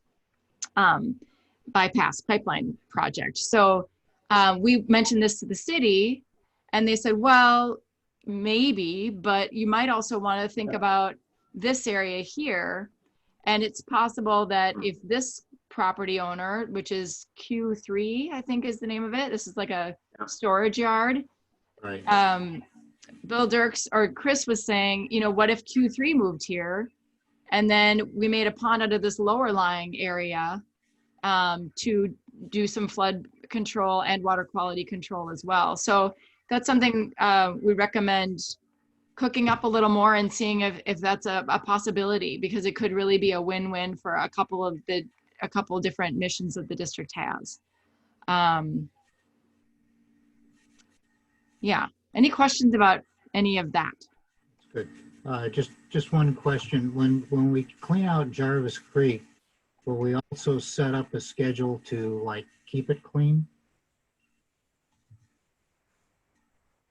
[SPEAKER 12] bypass pipeline project. So we mentioned this to the city and they said, well, maybe, but you might also want to think about this area here. And it's possible that if this property owner, which is Q3, I think is the name of it. This is like a storage yard.
[SPEAKER 5] Right.
[SPEAKER 12] Bill Dirks or Chris was saying, what if Q3 moved here and then we made a pond out of this lower lying area to do some flood control and water quality control as well. So that's something we recommend cooking up a little more and seeing if that's a possibility, because it could really be a win-win for a couple of different missions that the district has. Yeah. Any questions about any of that?
[SPEAKER 5] Good. Just one question. When we clean out Jarvis Creek, will we also set up a schedule to like keep it clean?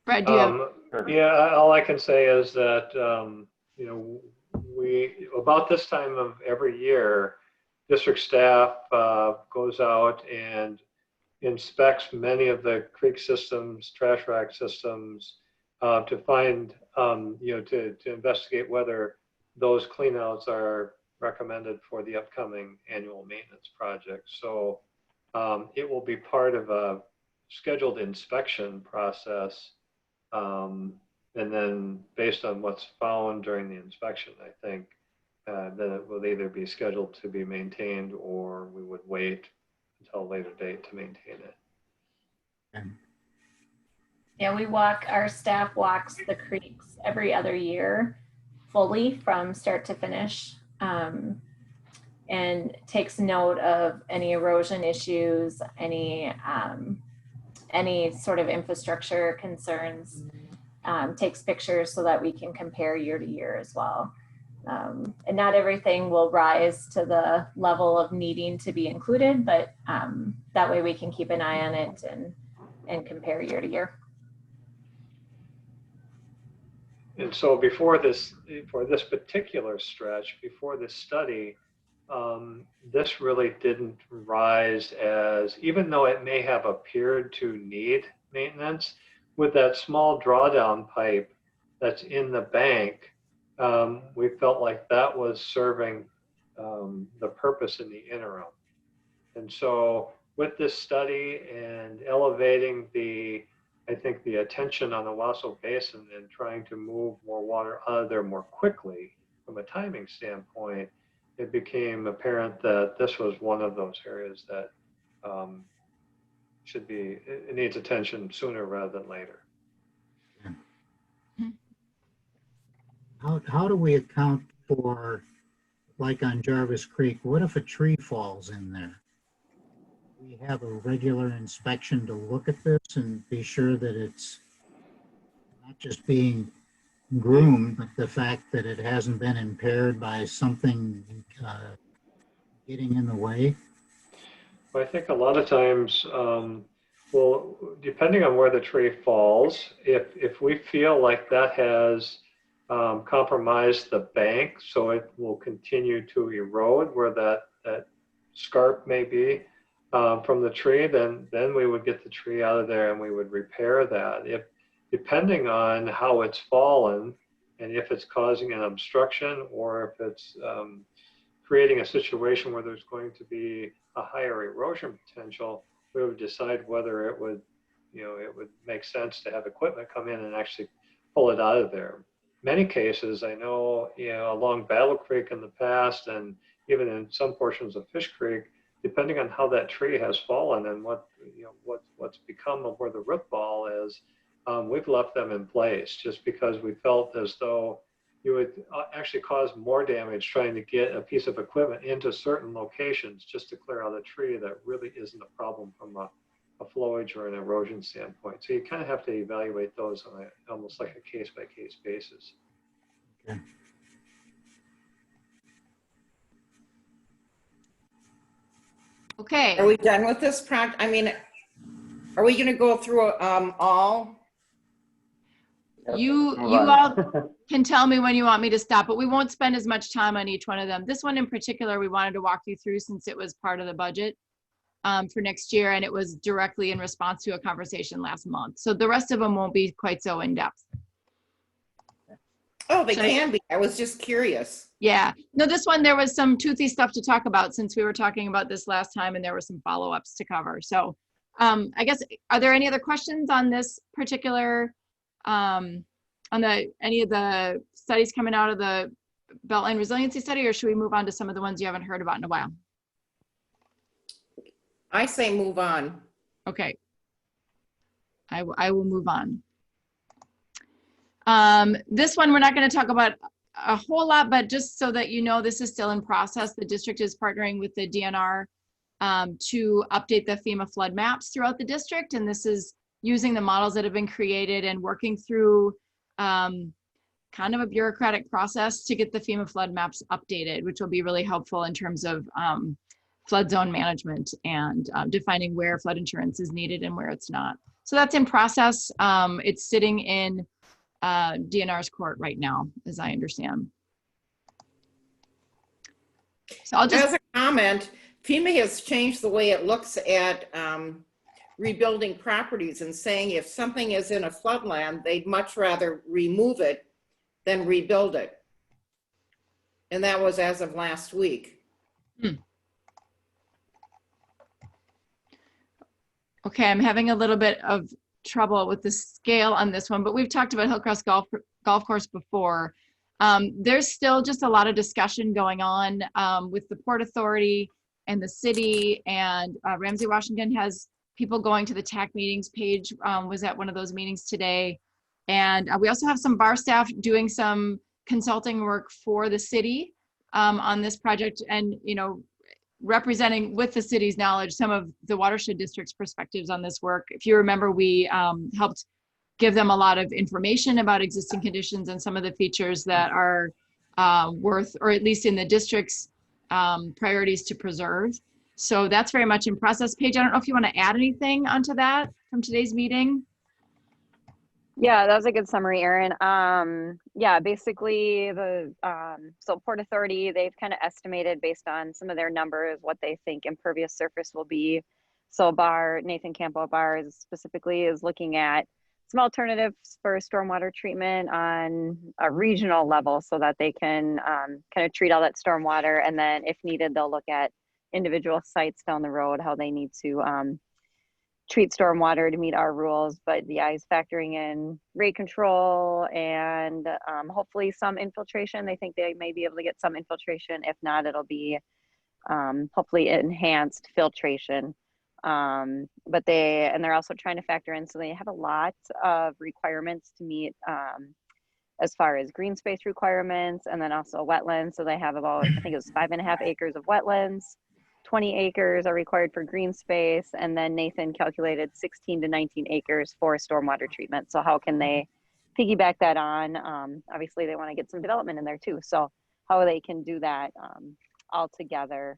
[SPEAKER 12] Brad, do you have?
[SPEAKER 11] Yeah, all I can say is that, you know, about this time of every year, district staff goes out and inspects many of the creek systems, trash rack systems, to find, you know, to investigate whether those cleanouts are recommended for the upcoming annual maintenance project. So it will be part of a scheduled inspection process. And then based on what's found during the inspection, I think then it will either be scheduled to be maintained or we would wait until a later date to maintain it.
[SPEAKER 5] Okay.
[SPEAKER 2] Yeah, our staff walks the creeks every other year fully from start to finish, and takes note of any erosion issues, any sort of infrastructure concerns, takes pictures so that we can compare year to year as well. And not everything will rise to the level of needing to be included, but that way we can keep an eye on it and compare year to year.
[SPEAKER 11] And so for this particular stretch, before this study, this really didn't rise as, even though it may have appeared to need maintenance, with that small drawdown pipe that's in the bank, we felt like that was serving the purpose in the interim. And so with this study and elevating I think the attention on the Wausau Basin and trying to move more water out of there more quickly from a timing standpoint, it became apparent that this was one of those areas that it needs attention sooner rather than later.
[SPEAKER 5] How do we account for, like on Jarvis Creek, what if a tree falls in there? We have a regular inspection to look at this and be sure that it's not just being groomed, but the fact that it hasn't been impaired by something getting in the way.
[SPEAKER 11] I think a lot of times, well, depending on where the tree falls, if we feel like that has compromised the bank, so it will continue to erode where that scarp may be, from the tree, then we would get the tree out of there and we would repair that. If depending on how it's fallen and if it's causing an obstruction or if it's creating a situation where there's going to be a higher erosion potential, we would decide whether it would make sense to have equipment come in and actually pull it out of there. Many cases, I know, along Battle Creek in the past and even in some portions of Fish Creek, depending on how that tree has fallen and what's become of where the root ball is, we've left them in place just because we felt as though you would actually cause more damage trying to get a piece of equipment into certain locations just to clear out a tree that really isn't a problem from a flowage or an erosion standpoint. So you kind of have to evaluate those on almost like a case-by-case basis.
[SPEAKER 5] Okay.
[SPEAKER 12] Okay.
[SPEAKER 1] Are we done with this project? I mean, are we going to go through all?
[SPEAKER 12] You all can tell me when you want me to stop, but we won't spend as much time on each one of them. This one in particular, we wanted to walk you through since it was part of the budget for next year, and it was directly in response to a conversation last month. So the rest of them won't be quite so in-depth.
[SPEAKER 1] Oh, they can be. I was just curious.
[SPEAKER 12] Yeah. No, this one, there was some toothy stuff to talk about since we were talking about this last time, and there were some follow-ups to cover. So I guess, are there any other questions on this particular, on any of the studies coming out of the Beltline Resiliency Study, or should we move on to some of the ones you haven't heard about in a while?
[SPEAKER 1] I say move on.
[SPEAKER 12] Okay. I will move on. This one, we're not going to talk about a whole lot, but just so that you know, this is still in process. The district is partnering with the DNR to update the FEMA flood maps throughout the district. And this is using the models that have been created and working through kind of a bureaucratic process to get the FEMA flood maps updated, which will be really helpful in terms of flood zone management and defining where flood insurance is needed and where it's not. So that's in process. It's sitting in DNR's court right now, as I understand. So I'll just—
[SPEAKER 1] As a comment, FEMA has changed the way it looks at rebuilding properties and saying if something is in a floodland, they'd much rather remove it than rebuild it. And that was as of last week.
[SPEAKER 12] Okay, I'm having a little bit of trouble with the scale on this one, but we've talked about Hillcrest Golf Course before. There's still just a lot of discussion going on with the Port Authority and the city, and Ramsey-Washington has people going to the TAC meetings. Paige was at one of those meetings today. And we also have some bar staff doing some consulting work for the city on this project, and, you know, representing with the city's knowledge some of the watershed district's perspectives on this work. If you remember, we helped give them a lot of information about existing conditions and some of the features that are worth, or at least in the district's priorities to preserve. So that's very much in process. Paige, I don't know if you want to add anything onto that from today's meeting.
[SPEAKER 9] Yeah, that was a good summary, Erin. Yeah, basically the so Port Authority, they've kind of estimated based on some of their numbers what they think impervious surface will be. So Nathan Campo Bars specifically is looking at some alternatives for stormwater treatment on a regional level so that they can kind of treat all that stormwater, and then if needed, they'll look at individual sites down the road, how they need to treat stormwater to meet our rules. But the eyes factoring in rate control and hopefully some infiltration. They think they may be able to get some infiltration. If not, it'll be hopefully enhanced filtration. But they're also trying to factor in, so they have a lot of requirements to meet as far as green space requirements, and then also wetlands. So they have about, I think it was 5.5 acres of wetlands. 20 acres are required for green space, and then Nathan calculated 16 to 19 acres for stormwater treatment. So how can they piggyback that on? Obviously, they want to get some development in there too. So how they can do that all together.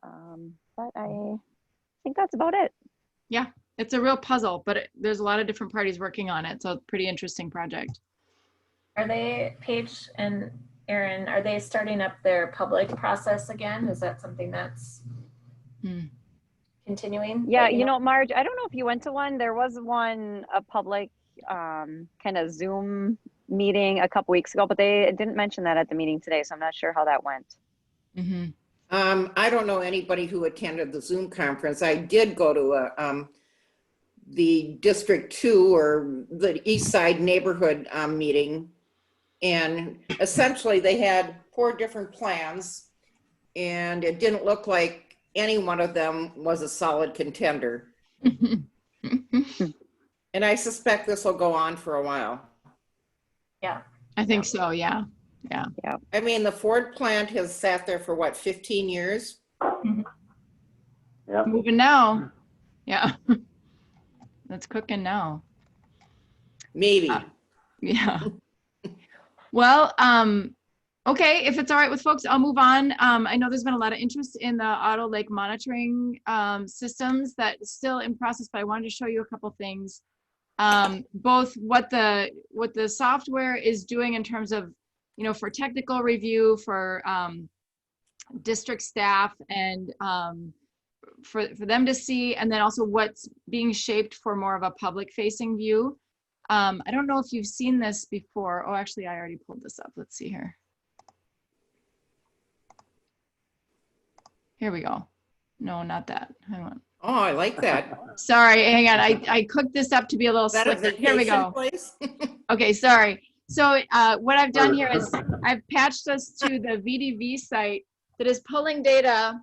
[SPEAKER 9] But I think that's about it.
[SPEAKER 12] Yeah, it's a real puzzle, but there's a lot of different parties working on it. So it's a pretty interesting project.
[SPEAKER 2] Are they, Paige and Erin, are they starting up their public process again? Is that something that's continuing?
[SPEAKER 9] Yeah, you know, Marge, I don't know if you went to one. There was one, a public kind of Zoom meeting a couple weeks ago, but they didn't mention that at the meeting today. So I'm not sure how that went.
[SPEAKER 12] Mm-hmm.
[SPEAKER 1] I don't know anybody who attended the Zoom conference. I did go to the District 2 or the East Side neighborhood meeting. And essentially they had 4 different plans, and it didn't look like any one of them was a solid contender. And I suspect this will go on for a while.
[SPEAKER 2] Yeah.
[SPEAKER 12] I think so, yeah. Yeah.
[SPEAKER 9] Yeah.
[SPEAKER 1] I mean, the Ford plant has sat there for what, 15 years?
[SPEAKER 3] Yeah.
[SPEAKER 12] Moving now. Yeah. That's cooking now.
[SPEAKER 1] Maybe.
[SPEAKER 12] Yeah. Well, okay, if it's all right with folks, I'll move on. I know there's been a lot of interest in the auto lake monitoring systems that's still in process, but I wanted to show you a couple things. Both what the software is doing in terms of, you know, for technical review, for district staff, and for them to see, and then also what's being shaped for more of a public facing view. I don't know if you've seen this before. Oh, actually, I already pulled this up. Let's see here. Here we go. No, not that. Hang on.
[SPEAKER 1] Oh, I like that.
[SPEAKER 12] Sorry, hang on. I cooked this up to be a little slicker. Here we go. Okay, sorry. So what I've done here is I've patched us to the VDV site that is pulling data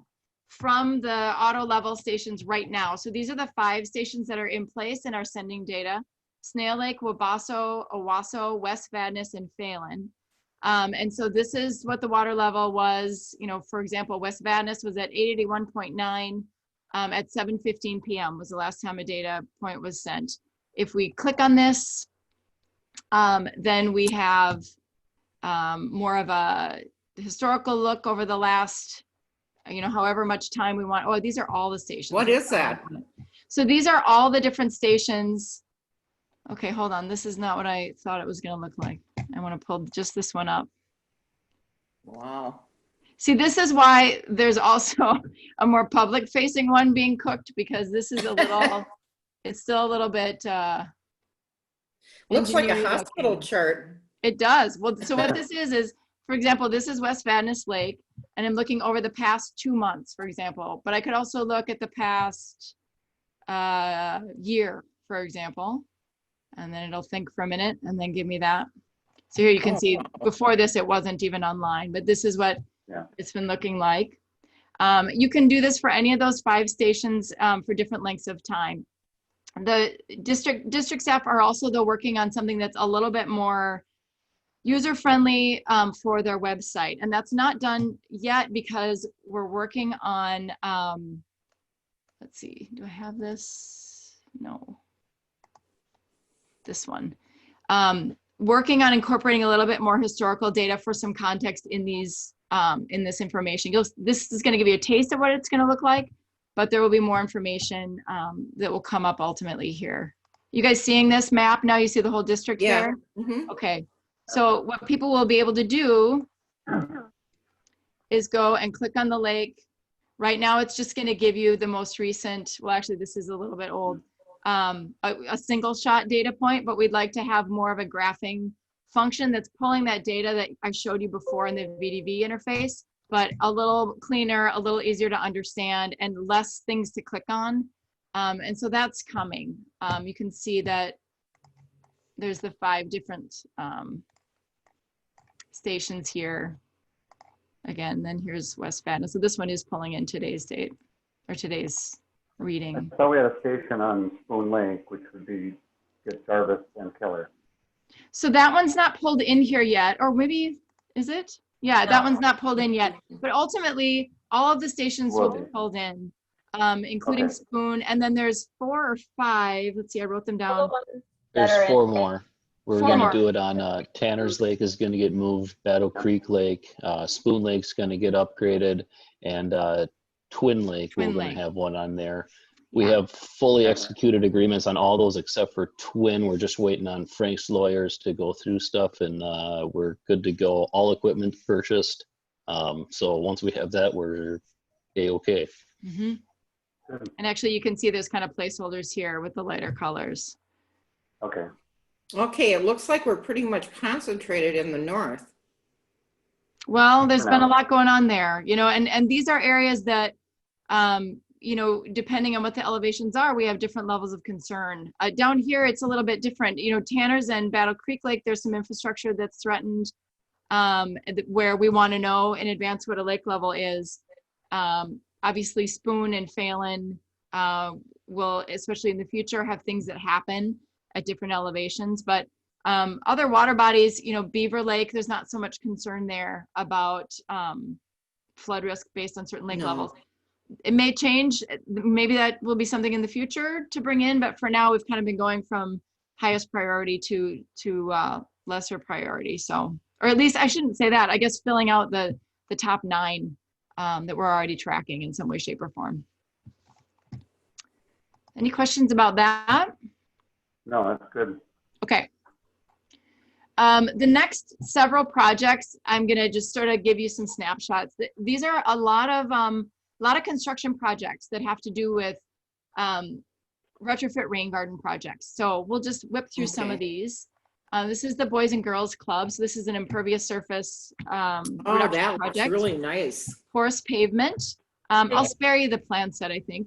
[SPEAKER 12] from the auto level stations right now. So these are the 5 stations that are in place and are sending data. Snail Lake, Wabasso, Owasso, West Vadnais, and Phelan. And so this is what the water level was. You know, for example, West Vadnais was at 881.9 at 7:15 p.m. was the last time a data point was sent. If we click on this, then we have more of a historical look over the last, you know, however much time we want. Oh, these are all the stations.
[SPEAKER 1] What is that?
[SPEAKER 12] So these are all the different stations. Okay, hold on. This is not what I thought it was going to look like. I want to pull just this one up.
[SPEAKER 1] Wow.
[SPEAKER 12] See, this is why there's also a more public facing one being cooked, because this is a little, it's still a little bit
[SPEAKER 1] Looks like a
[SPEAKER 12] engineering
[SPEAKER 1] hospital
[SPEAKER 12] looking.
[SPEAKER 1] chart.
[SPEAKER 12] It does. Well, so what this is, for example, this is West Vadnais Lake, and I'm looking over the past 2 months, for example, but I could also look at the past year, for example, and then it'll think for a minute and then give me that. So here you can see before this, it wasn't even online, but this is what it's been looking like. You can do this for any of those 5 stations for different lengths of time. The district staff are also though working on something that's a little bit more user-friendly for their website. And that's not done yet because we're working on, let's see, do I have this? No, this one. Working on incorporating a little bit more historical data for some context in these, in this information. This is gonna give you a taste of what it's gonna look like, but there will be more information that will come up ultimately here. You guys seeing this map now? You see the whole district there?
[SPEAKER 1] Mm-hmm.
[SPEAKER 12] Okay. So what people will be able to do is go and click on the lake. Right now, it's just going to give you the most recent, well, actually, this is a little bit old, a single shot data point, but we'd like to have more of a graphing function that's pulling that data that I showed you before in the VDV interface, but a little cleaner, a little easier to understand, and less things to click on. And so that's coming. You can see that there's the 5 different stations here. Again, then here's West Vadnais. So this one is pulling in today's date or today's reading.
[SPEAKER 3] I thought we had a station on Spoon Lake, which would be get Jarvis and Keller.
[SPEAKER 12] So that one's not pulled in here yet, or maybe, is it? Yeah, that one's not pulled in yet. But ultimately, all of the stations will be pulled in, including Spoon. And then there's 4 or 5. Let's see, I wrote them down.
[SPEAKER 14] There's 4 more. We're going to do it on Tanner's Lake is going to get moved, Battle Creek Lake, Spoon Lake's going to get upgraded, and Twin Lake, we're going to have one on there. We have fully executed agreements on all those except for Twin. We're just waiting on Frank's lawyers to go through stuff, and we're good to go. All equipment purchased. So once we have that, we're A-okay.
[SPEAKER 12] Mm-hmm. And actually, you can see there's kind of placeholders here with the lighter colors.
[SPEAKER 3] Okay.
[SPEAKER 1] Okay, it looks like we're pretty much concentrated in the north.
[SPEAKER 12] Well, there's been a lot going on there, you know, and these are areas that, you know, depending on what the elevations are, we have different levels of concern. Down here, it's a little bit different. You know, Tanner's and Battle Creek Lake, there's some infrastructure that's threatened where we want to know in advance what a lake level is. Obviously, Spoon and Phelan will, especially in the future, have things that happen at different elevations, but other water bodies, you know, Beaver Lake, there's not so much concern there about flood risk based on certain lake levels. It may change. Maybe that will be something in the future to bring in, but for now we've kind of been going from highest priority to lesser priority. So, or at least I shouldn't say that, I guess filling out the top 9 that we're already tracking in some way, shape, or form. Any questions about that?
[SPEAKER 3] No, that's good.
[SPEAKER 12] Okay. The next several projects, I'm going to just sort of give you some snapshots. These are a lot of construction projects that have to do with retrofit rain garden projects. So we'll just whip through some of these. This is the Boys and Girls Club. So this is an impervious surface
[SPEAKER 1] that
[SPEAKER 12] project.
[SPEAKER 1] looks really nice.
[SPEAKER 12] Porous pavement. I'll spare you the plan set, I think.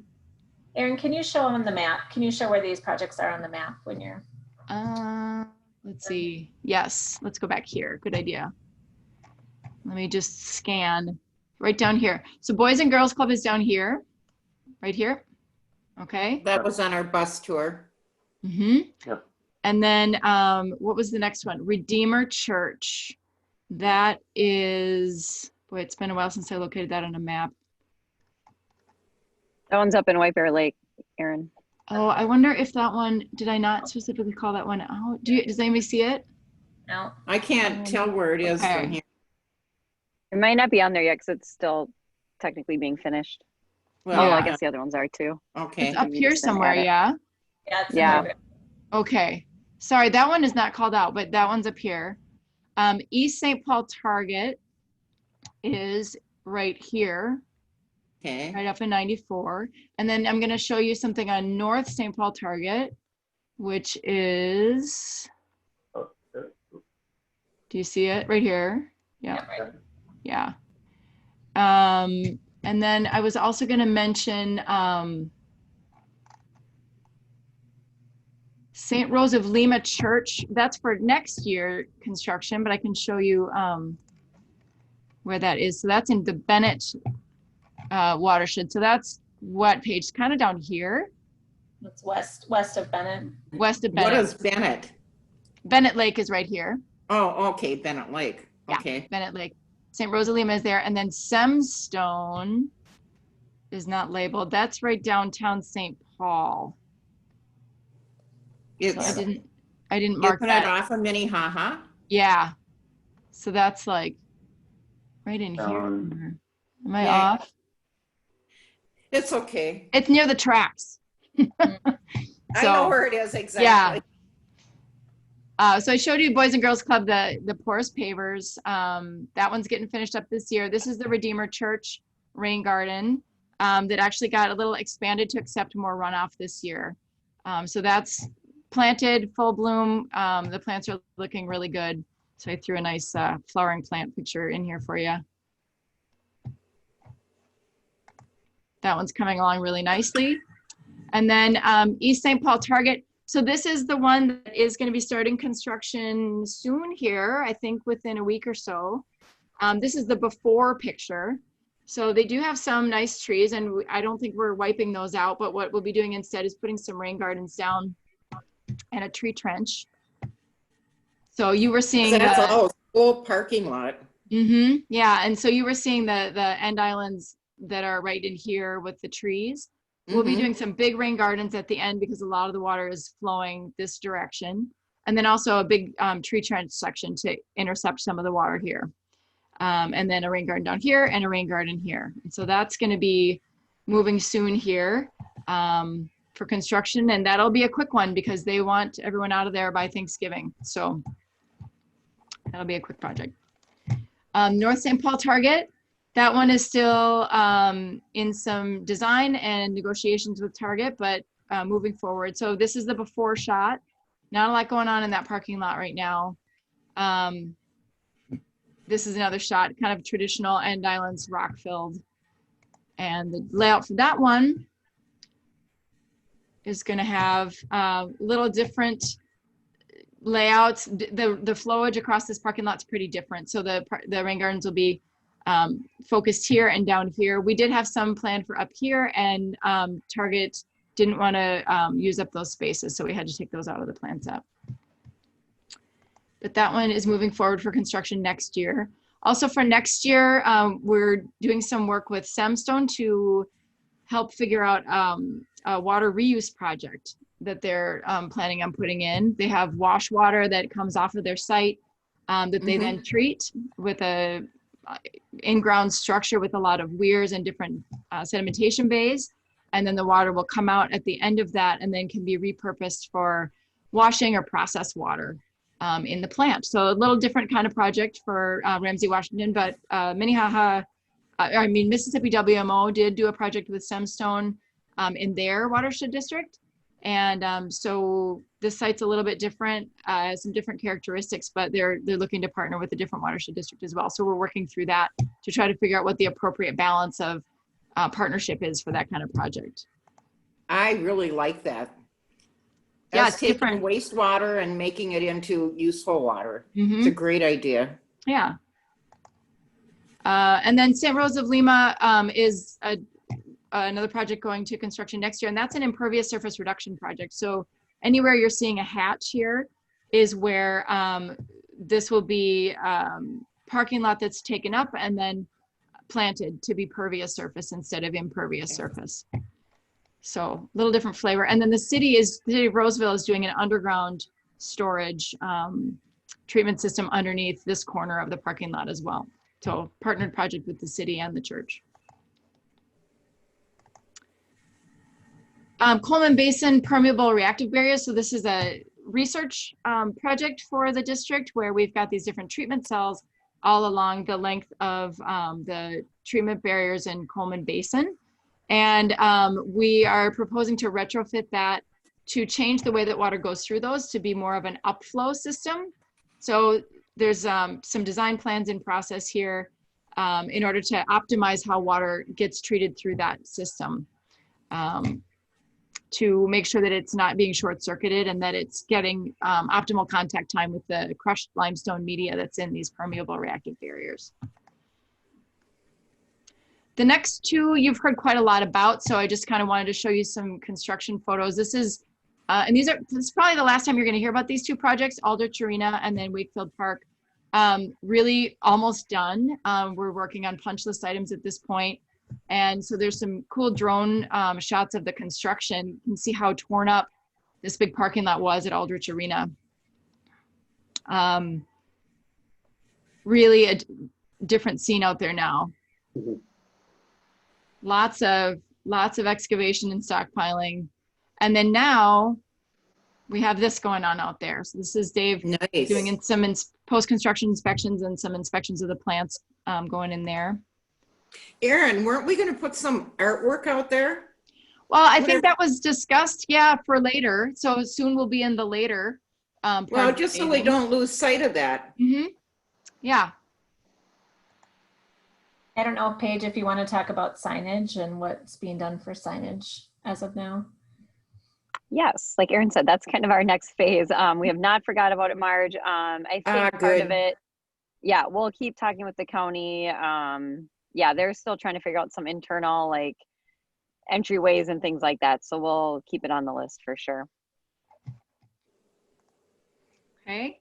[SPEAKER 2] Erin, can you show on the map? Can you show where these projects are on the map when you're?
[SPEAKER 12] Let's see. Yes, let's go back here. Good idea. Let me just scan right down here. So Boys and Girls Club is down here, right here. Okay.
[SPEAKER 1] That was on our bus tour.
[SPEAKER 12] Mm-hmm.
[SPEAKER 3] Yep.
[SPEAKER 12] And then what was the next one? Redeemer Church. That is, boy, it's been a while since I located that on a map.
[SPEAKER 9] That one's up in White Bear Lake, Aaron.
[SPEAKER 12] Oh, I wonder if that one, did I not specifically call that one out? Does anybody see it?
[SPEAKER 2] No.
[SPEAKER 1] I can't tell where it is
[SPEAKER 12] okay.
[SPEAKER 1] from here.
[SPEAKER 9] It might not be on there yet because it's still technically being finished.
[SPEAKER 1] Well,
[SPEAKER 9] Oh, I
[SPEAKER 1] yeah.
[SPEAKER 9] guess the other ones are too.
[SPEAKER 1] Okay.
[SPEAKER 12] It's up
[SPEAKER 9] Maybe
[SPEAKER 12] here
[SPEAKER 9] just didn't
[SPEAKER 12] somewhere,
[SPEAKER 9] add it.
[SPEAKER 12] yeah?
[SPEAKER 2] Yeah. It's
[SPEAKER 9] Yeah.
[SPEAKER 12] Okay. Sorry, that one is not called out, but that one's up here. East St. Paul Target is right here,
[SPEAKER 1] Okay.
[SPEAKER 12] right up in 94. And then I'm going to show you something on North St. Paul Target, which is, do you see it right here? Yeah. Yeah. And then I was also going to mention St. Rose of Lima Church. That's for next year construction, but I can show you where that is. So that's in the Bennett watershed. So that's what page? Kind of down here.
[SPEAKER 2] It's west of Bennett.
[SPEAKER 12] West of Bennett.
[SPEAKER 1] What is Bennett?
[SPEAKER 12] Bennett Lake is right here.
[SPEAKER 1] Oh, okay, Bennett Lake. Okay.
[SPEAKER 12] Yeah, Bennett Lake. St. Rose of Lima is there. And then Semstone is not labeled. That's right downtown St. Paul. So I didn't mark
[SPEAKER 1] Isn't
[SPEAKER 12] that.
[SPEAKER 1] it off of Minnehaha?
[SPEAKER 12] Yeah. So that's like right in here. Am I off?
[SPEAKER 1] It's okay.
[SPEAKER 12] It's near the tracks.
[SPEAKER 1] I know where it is exactly.
[SPEAKER 12] Yeah. So I showed you Boys and Girls Club, the porous pavers. That one's getting finished up this year. This is the Redeemer Church rain garden that actually got a little expanded to accept more runoff this year. So that's planted, full bloom. The plants are looking really good. So I threw a nice flowering plant picture in here for you. That one's coming along really nicely. And then East St. Paul Target. So this is the one that is going to be starting construction soon here, I think within a week or so. This is the before picture. So they do have some nice trees, and I don't think we're wiping those out, but what we'll be doing instead is putting some rain gardens down and a tree trench. So you were seeing
[SPEAKER 1] that's all full parking lot.
[SPEAKER 12] Mm-hmm. Yeah, and so you were seeing the end islands that are right in here with the trees. We'll be doing some big rain gardens at the end because a lot of the water is flowing this direction. And then also a big tree trench section to intercept some of the water here. And then a rain garden down here and a rain garden here. And so that's going to be moving soon here for construction. And that'll be a quick one because they want everyone out of there by Thanksgiving. So that'll be a quick project. North St. Paul Target. That one is still in some design and negotiations with Target, but moving forward. So this is the before shot. Not a lot going on in that parking lot right now. This is another shot, kind of traditional end islands, rock filled. And the layout for that one is going to have little different layouts. The flowage across this parking lot is pretty different. So the rain gardens will be focused here and down here. We did have some planned for up here, and Target didn't want to use up those spaces, so we had to take those out of the plan set. But that one is moving forward for construction next year. Also for next year, we're doing some work with Semstone to help figure out a water reuse project that they're planning on putting in. They have wash water that comes off of their site that they then treat with a in-ground structure with a lot of weirs and different sedimentation bays. And then the water will come out at the end of that and then can be repurposed for washing or processed water in the plant. So a little different kind of project for Ramsey-Washington, but Mississippi WMO did do a project with Semstone in their watershed district. And so this site's a little bit different, some different characteristics, but they're looking to partner with a different watershed district as well. So we're working through that to try to figure out what the appropriate balance of partnership is for that kind of project.
[SPEAKER 1] I really like that.
[SPEAKER 12] Yeah,
[SPEAKER 1] That's
[SPEAKER 12] it's
[SPEAKER 1] taking
[SPEAKER 12] different.
[SPEAKER 1] wastewater and making it into useful water. It's a great idea.
[SPEAKER 12] Yeah. And then St. Rose of Lima is another project going to construction next year, and that's an impervious surface reduction project. So anywhere you're seeing a hatch here is where this will be parking lot that's taken up and then planted to be pervious surface instead of impervious surface. So a little different flavor. And then the city of Roseville is doing an underground storage treatment system underneath this corner of the parking lot as well. So partnered project with the city and the church. Coleman Basin permeable reactive barriers. So this is a research project for the district where we've got these different treatment cells all along the length of the treatment barriers in Coleman Basin. And we are proposing to retrofit that to change the way that water goes through those to be more of an upflow system. So there's some design plans in process here in order to optimize how water gets treated through that system to make sure that it's not being short-circuited and that it's getting optimal contact time with the crushed limestone media that's in these permeable reactive barriers. The next two you've heard quite a lot about, so I just kind of wanted to show you some construction photos. This is, this is probably the last time you're going to hear about these two projects, Aldrich Arena and then Wakefield Park. Really almost done. We're working on punch list items at this point. And so there's some cool drone shots of the construction. You can see how torn up this big parking lot was at Aldrich Arena. Really a different scene out there now.
[SPEAKER 3] Mm-hmm.
[SPEAKER 12] Lots of excavation and stockpiling. And then now we have this going on out there. So this is Dave doing some post-construction inspections and some inspections of the plants going in there.
[SPEAKER 1] Erin, weren't we going to put some artwork out there?
[SPEAKER 12] Well, I think that was discussed, yeah, for later. So soon we'll be in the later.
[SPEAKER 1] Well, just so we don't lose sight of that.
[SPEAKER 12] Mm-hmm. Yeah.
[SPEAKER 2] I don't know, Paige, if you want to talk about signage and what's being done for signage as of now.
[SPEAKER 9] Yes, like Erin said, that's kind of our next phase. We have not forgot about it, Marge. I think part of it, yeah, we'll keep talking with the county. Yeah, they're still trying to figure out some internal like entryways and things like that. So we'll keep it on the list for sure.
[SPEAKER 12] Okay.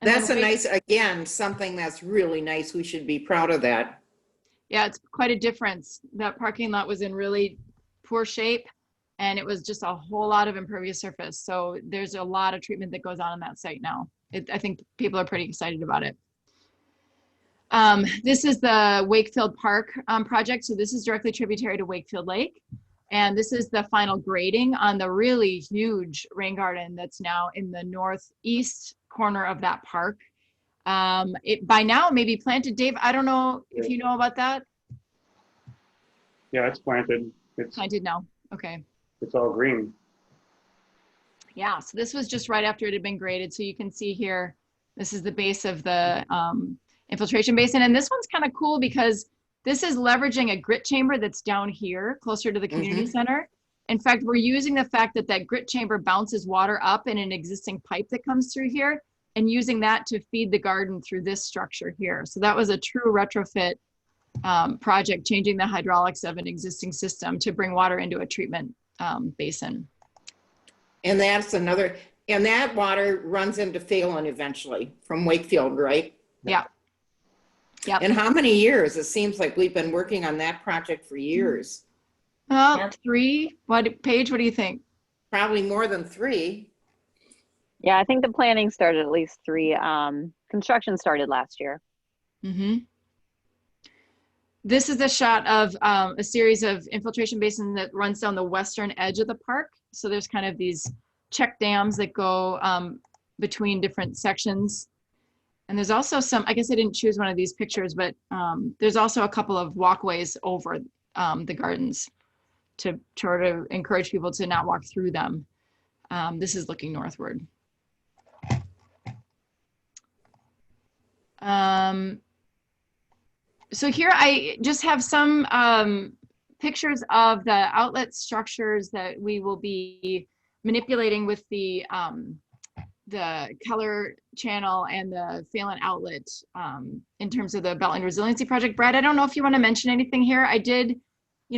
[SPEAKER 1] And that's a nice, again, something that's really nice. We should be proud of that.
[SPEAKER 12] Yeah, it's quite a difference. That parking lot was in really poor shape and it was just a whole lot of impervious surface. So there's a lot of treatment that goes on that site now. I think people are pretty excited about it. This is the Wakefield Park project. So this is directly tributary to Wakefield Lake. And this is the final grading on the really huge rain garden that's now in the northeast corner of that park. It by now may be planted. Dave, I don't know if you know about that.
[SPEAKER 3] Yeah, it's planted. It's
[SPEAKER 12] planted now. Okay.
[SPEAKER 3] It's all green.
[SPEAKER 12] Yeah, so this was just right after it had been graded. So you can see here, this is the base of the infiltration basin. And this one's kind of cool because this is leveraging a grit chamber that's down here closer to the community center. In fact, we're using the fact that that grit chamber bounces water up in an existing pipe that comes through here and using that to feed the garden through this structure here. So that was a true retrofit project, changing the hydraulics of an existing system to bring water into a treatment basin.
[SPEAKER 1] And that's another, and that water runs into Phelan eventually from Wakefield, right?
[SPEAKER 12] Yeah.
[SPEAKER 1] Yep. And how many years? It seems like we've been working on that project for years.
[SPEAKER 12] Well, 3. Paige, what do you think?
[SPEAKER 1] Probably more than 3.
[SPEAKER 9] Yeah, I think the planning started at least 3. Construction started last year.
[SPEAKER 12] Mm-hmm. This is a shot of a series of infiltration basins that runs down the western edge of the park. So there's kind of these check dams that go between different sections. And there's also some, I guess I didn't choose one of these pictures, but there's also a couple of walkways over the gardens to try to encourage people to not walk through them. This is looking northward. So here I just have some pictures of the outlet structures that we will be manipulating with the Keller channel and the Phelan outlet in terms of the Beltland Resiliency Project. Brad, I don't know if you want to mention anything here. I did,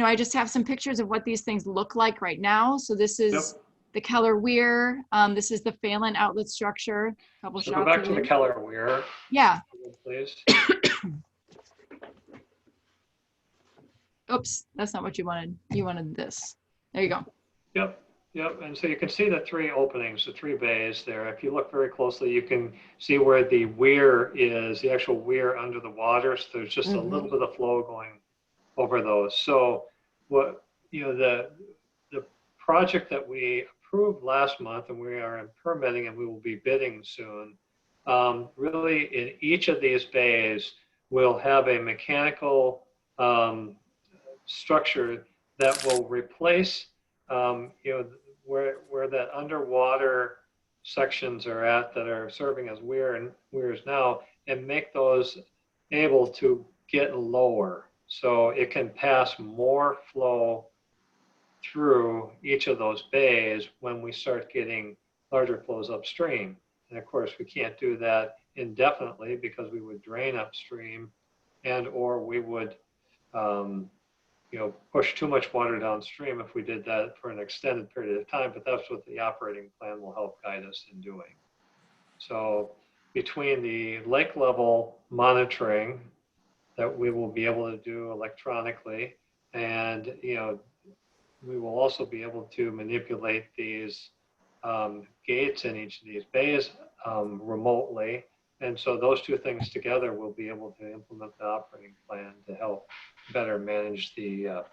[SPEAKER 12] I just have some pictures of what these things look like right now. So this is the Keller Weir. This is the Phelan outlet structure. Couple
[SPEAKER 11] So
[SPEAKER 12] shots
[SPEAKER 11] go back
[SPEAKER 12] of
[SPEAKER 11] to the
[SPEAKER 12] it.
[SPEAKER 11] Keller Weir,
[SPEAKER 12] Yeah.
[SPEAKER 11] please.
[SPEAKER 12] Oops, that's not what you wanted. You wanted this. There you go.
[SPEAKER 11] Yep, yep. And so you can see the three openings, the three bays there. If you look very closely, you can see where the weir is, the actual weir under the water. So there's just a little bit of flow going over those. So what, the project that we approved last month, and we are in permitting and we will be bidding soon, really in each of these bays will have a mechanical structure that will replace where that underwater sections are at that are serving as weirs now, and make those able to get lower so it can pass more flow through each of those bays when we start getting larger flows upstream. And of course, we can't do that indefinitely because we would drain upstream and or we would push too much water downstream if we did that for an extended period of time, but that's what the operating plan will help guide us in doing. So between the lake level monitoring that we will be able to do electronically, and we will also be able to manipulate these gates in each of these bays remotely. And so those two things together will be able to implement the operating plan to help better manage the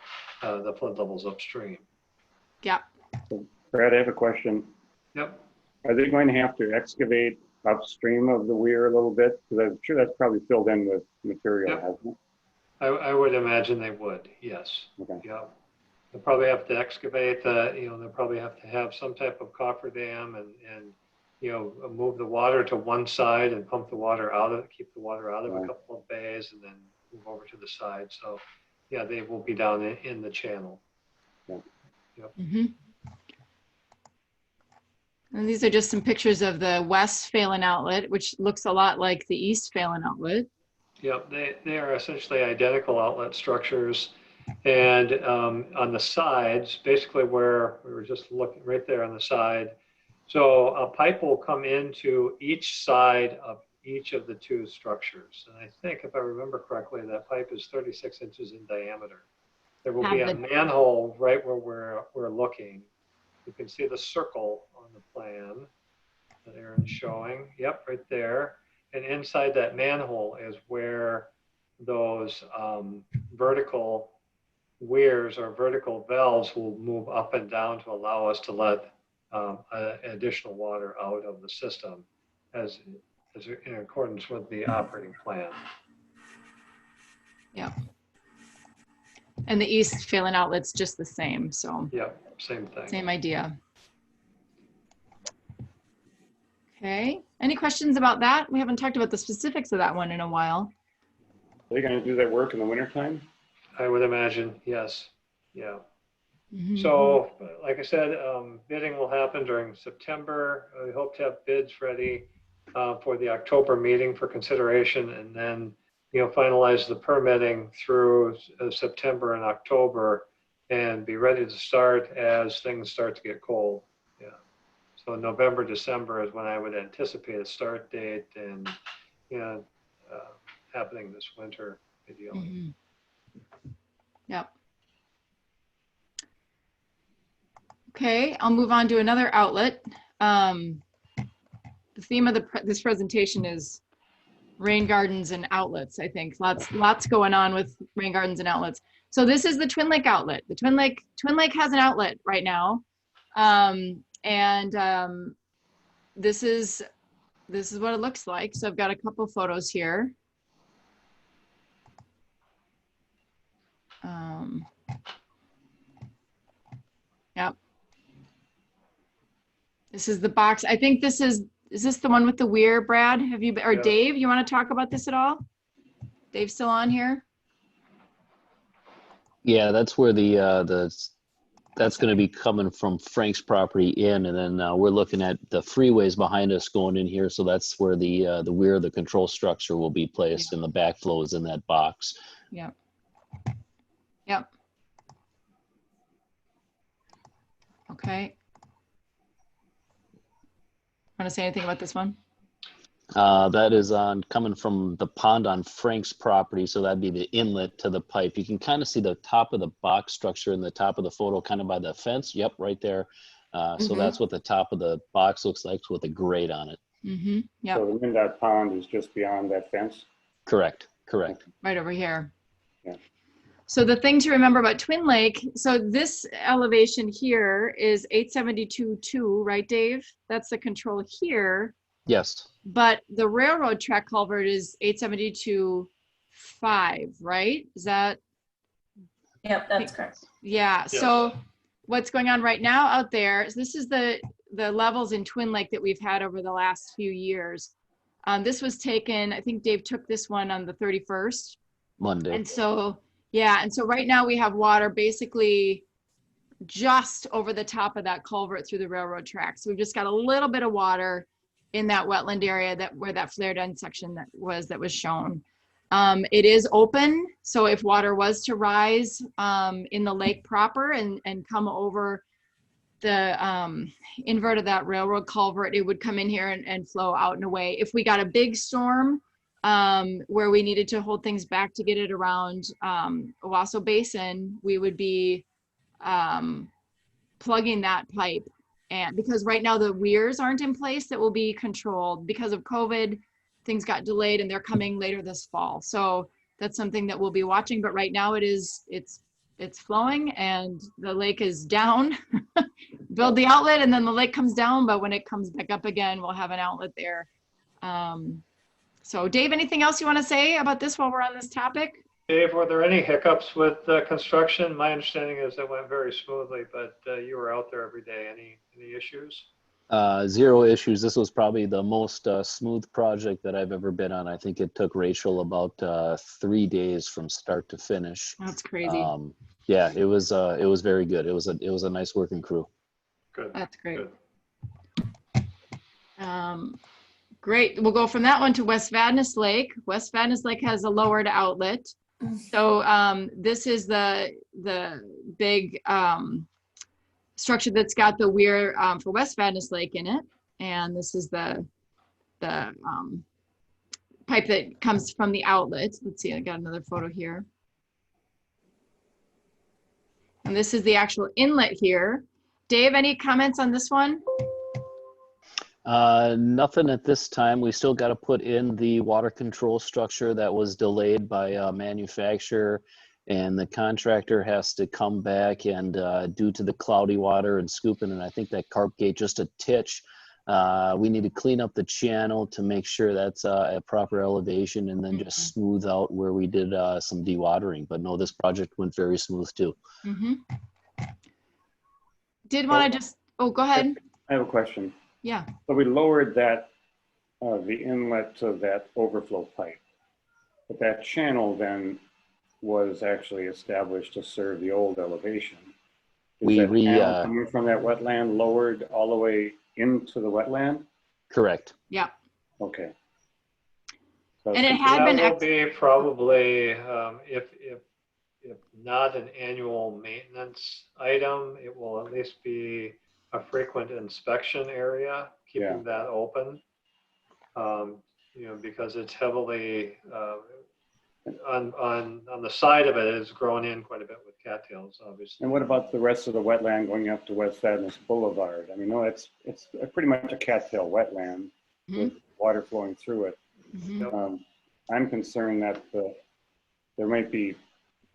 [SPEAKER 11] flood levels upstream.
[SPEAKER 12] Yeah.
[SPEAKER 3] Brad, I have a question.
[SPEAKER 11] Yep.
[SPEAKER 3] Are they going to have to excavate upstream of the weir a little bit? Because I'm sure that's probably filled in with material,
[SPEAKER 11] Yep.
[SPEAKER 3] hasn't it?
[SPEAKER 11] I would imagine they would, yes.
[SPEAKER 3] Okay.
[SPEAKER 11] Yeah. They'll probably have to excavate they'll probably have to have some type of cofferdam and move the water to one side and pump the water out of it, keep the water out of a couple of bays, and then move over to the side. So yeah, they will be down in the channel.
[SPEAKER 3] Yeah.
[SPEAKER 11] Yep.
[SPEAKER 12] And these are just some pictures of the West Phelan outlet, which looks a lot like the East Phelan outlet.
[SPEAKER 11] Yep, they are essentially identical outlet structures. And on the sides, basically where we were just looking right there on the side, so a pipe will come into each side of each of the two structures. And I think if I remember correctly, that pipe is 36 inches in diameter. There will be a manhole right where we're looking. You can see the circle on the plan that Aaron's showing. Yep, right there. And inside that manhole is where those vertical weirs or vertical valves will move up and down to allow us to let additional water out of the system as in accordance with the operating plan.
[SPEAKER 12] Yeah. And the East Phelan outlet's just the same, so.
[SPEAKER 11] Yep, same thing.
[SPEAKER 12] Same idea. Okay, any questions about that? We haven't talked about the specifics of that one in a while.
[SPEAKER 3] Are they going to do that work in the wintertime?
[SPEAKER 11] I would imagine, yes. Yeah. So, like I said, bidding will happen during September. We hope to have bids ready for the October meeting for consideration, and then finalize the permitting through September and October, and be ready to start as things start to get cold. Yeah. So November, December is when I would anticipate a start date, and happening this winter, ideally.
[SPEAKER 12] Yep. Okay, I'll move on to another outlet. The theme of this presentation is rain gardens and outlets, I think. Lots going on with rain gardens and outlets. So this is the Twin Lake outlet. The Twin Lake has an outlet right now. This is what it looks like. So I've got a couple photos here. Yep. This is the box. I think is this the one with the weir, Brad? Have you, or Dave, you want to talk about this at all? Dave still on here?
[SPEAKER 14] Yeah, that's where that's going to be coming from Frank's property in, and then we're looking at the freeways behind us going in here. So that's where the weir, the control structure, will be placed, and the backflow is in that box.
[SPEAKER 12] Yep. Yep. Okay. Want to say anything about this one?
[SPEAKER 14] That is on coming from the pond on Frank's property, so that'd be the inlet to the pipe. You can kind of see the top of the box structure in the top of the photo, kind of by the fence. Yep, right there. So that's what the top of the box looks like with a grate on it.
[SPEAKER 12] Mm-hmm. Yeah.
[SPEAKER 3] So the Mindot Pond is just beyond that fence?
[SPEAKER 14] Correct. Correct.
[SPEAKER 12] Right over here.
[SPEAKER 3] Yeah.
[SPEAKER 12] So the thing to remember about Twin Lake, so this elevation here is 872.2, right, Dave? That's the control here.
[SPEAKER 14] Yes.
[SPEAKER 12] But the railroad track culvert is 872.5, right? Is that?
[SPEAKER 2] Yep, that's correct.
[SPEAKER 12] Yeah.
[SPEAKER 11] Yes.
[SPEAKER 12] So what's going on right now out there is this is the levels in Twin Lake that we've had over the last few years. This was taken, I think Dave took this one on the 31st.
[SPEAKER 14] Monday.
[SPEAKER 12] And so, yeah. And so right now we have water basically just over the top of that culvert through the railroad track. So we've just got a little bit of water in that wetland area that where that flared end section that was shown. It is open. So if water was to rise in the lake proper and come over the invert of that railroad culvert, it would come in here and flow out and away. If we got a big storm where we needed to hold things back to get it around Owasso Basin, we would be plugging that pipe. And because right now the weirs aren't in place that will be controlled because of COVID, things got delayed and they're coming later this fall. So that's something that we'll be watching. But right now it's flowing and the lake is down. Build the outlet and then the lake comes down. But when it comes back up again, we'll have an outlet there. So Dave, anything else you want to say about this while we're on this topic?
[SPEAKER 11] Dave, were there any hiccups with construction? My understanding is it went very smoothly, but you were out there every day. Any issues?
[SPEAKER 14] Zero issues. This was probably the most smooth project that I've ever been on. I think it took Rachel about 3 days from start to finish.
[SPEAKER 12] That's crazy.
[SPEAKER 14] Yeah, it was very good. It was a nice working crew.
[SPEAKER 11] Good.
[SPEAKER 12] That's great.
[SPEAKER 11] Good.
[SPEAKER 12] Great. We'll go from that one to West Vadnais Lake. West Vadnais Lake has a lowered outlet. So this is the big structure that's got the weir for West Vadnais Lake in it. And this is the pipe that comes from the outlet. Let's see, I got another photo here. And this is the actual inlet here. Dave, any comments on this one?
[SPEAKER 14] Nothing at this time. We still got to put in the water control structure that was delayed by manufacturer, and the contractor has to come back and due to the cloudy water and scooping, and I think that carp gate just a titch. We need to clean up the channel to make sure that's at proper elevation and then just smooth out where we did some dewatering. But no, this project went very smooth too.
[SPEAKER 12] Did want to just, oh, go ahead.
[SPEAKER 3] I have a question.
[SPEAKER 12] Yeah.
[SPEAKER 3] So we lowered that, the inlet to that overflow pipe. But that channel then was actually established to serve the old elevation. Is that channel coming from that wetland lowered all the way into the wetland?
[SPEAKER 14] Correct.
[SPEAKER 12] Yeah.
[SPEAKER 3] Okay. So
[SPEAKER 12] and it had been.
[SPEAKER 11] That will be probably, if not an annual maintenance item, it will at least be a frequent inspection area, keeping that open. Because it's heavily on the side of it is grown in quite a bit with cattails, obviously.
[SPEAKER 3] And what about the rest of the wetland going up to West Vadnais Boulevard? I mean, no, it's pretty much a cattail wetland with water flowing through it. I'm concerned that there might be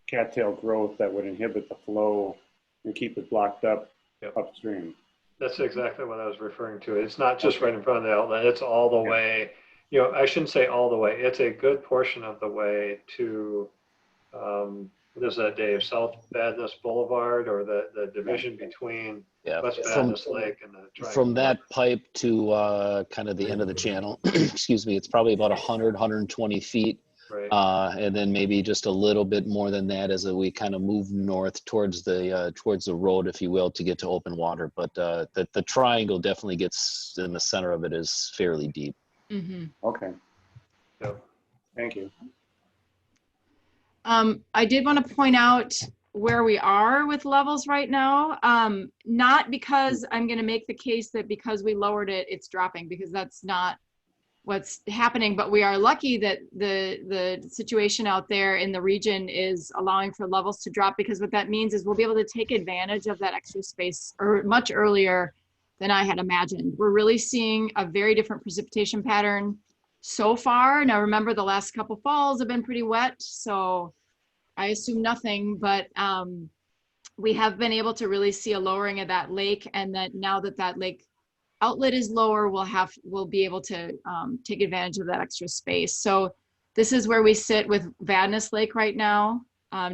[SPEAKER 3] cattail growth that would inhibit the flow and keep it blocked up upstream.
[SPEAKER 11] That's exactly what I was referring to. It's not just right in front of the outlet. It's all the way, I shouldn't say all the way. It's a good portion of the way to, what is that, Dave? South Vadnais Boulevard, or the division between West Vadnais Lake and the Triangle.
[SPEAKER 14] From that pipe to kind of the end of the channel, excuse me, it's probably about 120 feet.
[SPEAKER 11] Right.
[SPEAKER 14] And then maybe just a little bit more than that as we kind of move north towards the road, if you will, to get to open water. But the triangle definitely gets in the center of it is fairly deep.
[SPEAKER 3] Okay. Thank you.
[SPEAKER 12] I did want to point out where we are with levels right now. Not because I'm going to make the case that because we lowered it, it's dropping, because that's not what's happening. But we are lucky that the situation out there in the region is allowing for levels to drop, because what that means is we'll be able to take advantage of that extra space or much earlier than I had imagined. We're really seeing a very different precipitation pattern so far. Now, remember, the last couple falls have been pretty wet, so I assume nothing, but we have been able to really see a lowering of that lake, and that now that that lake outlet is lower, we'll be able to take advantage of that extra space. So this is where we sit with Vadnais Lake right now,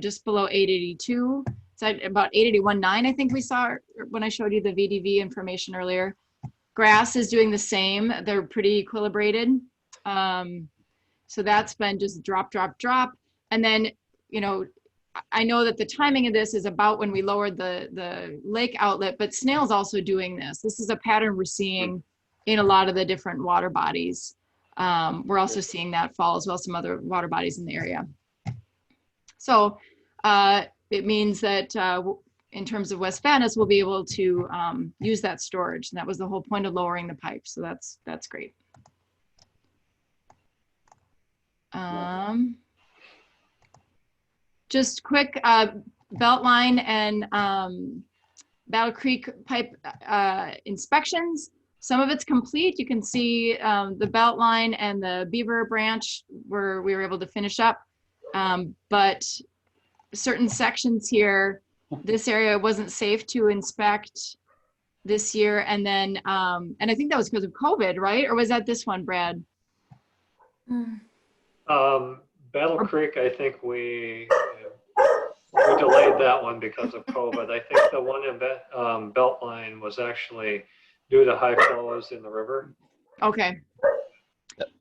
[SPEAKER 12] just below 882. It's at about 881.9, I think we saw when I showed you the VDV information earlier. Grass is doing the same. They're pretty equilibrated. So that's been just drop, drop, drop. And then, you know, I know that the timing of this is about when we lowered the lake outlet, but Snail's also doing this. This is a pattern we're seeing in a lot of the different water bodies. We're also seeing that fall as well, some other water bodies in the area. So it means that in terms of West Vadnais, we'll be able to use that storage. And that was the whole point of lowering the pipe. So that's great. Just quick Beltline and Battle Creek pipe inspections. Some of it's complete. You can see the Beltline and the Beaver branch where we were able to finish up. But certain sections here, this area wasn't safe to inspect this year. And then, and I think that was because of COVID, right? Or was that this one, Brad?
[SPEAKER 11] Battle Creek, I think we delayed that one because of COVID. I think the one in Beltline was actually due to high flows in the river.
[SPEAKER 12] Okay.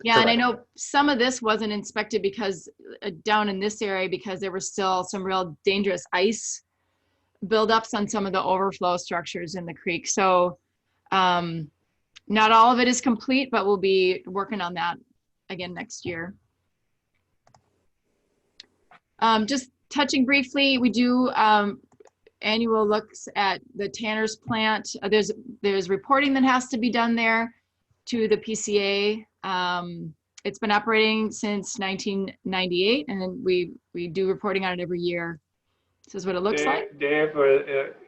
[SPEAKER 12] Yeah, and I know some of this wasn't inspected because down in this area, because there was still some real dangerous ice buildups on some of the overflow structures in the creek. So not all of it is complete, but we'll be working on that again next year. Just touching briefly, we do annual looks at the Tanner's plant. There's reporting that has to be done there to the PCA. It's been operating since 1998, and then we do reporting on it every year. This is what it looks like.
[SPEAKER 11] Dave,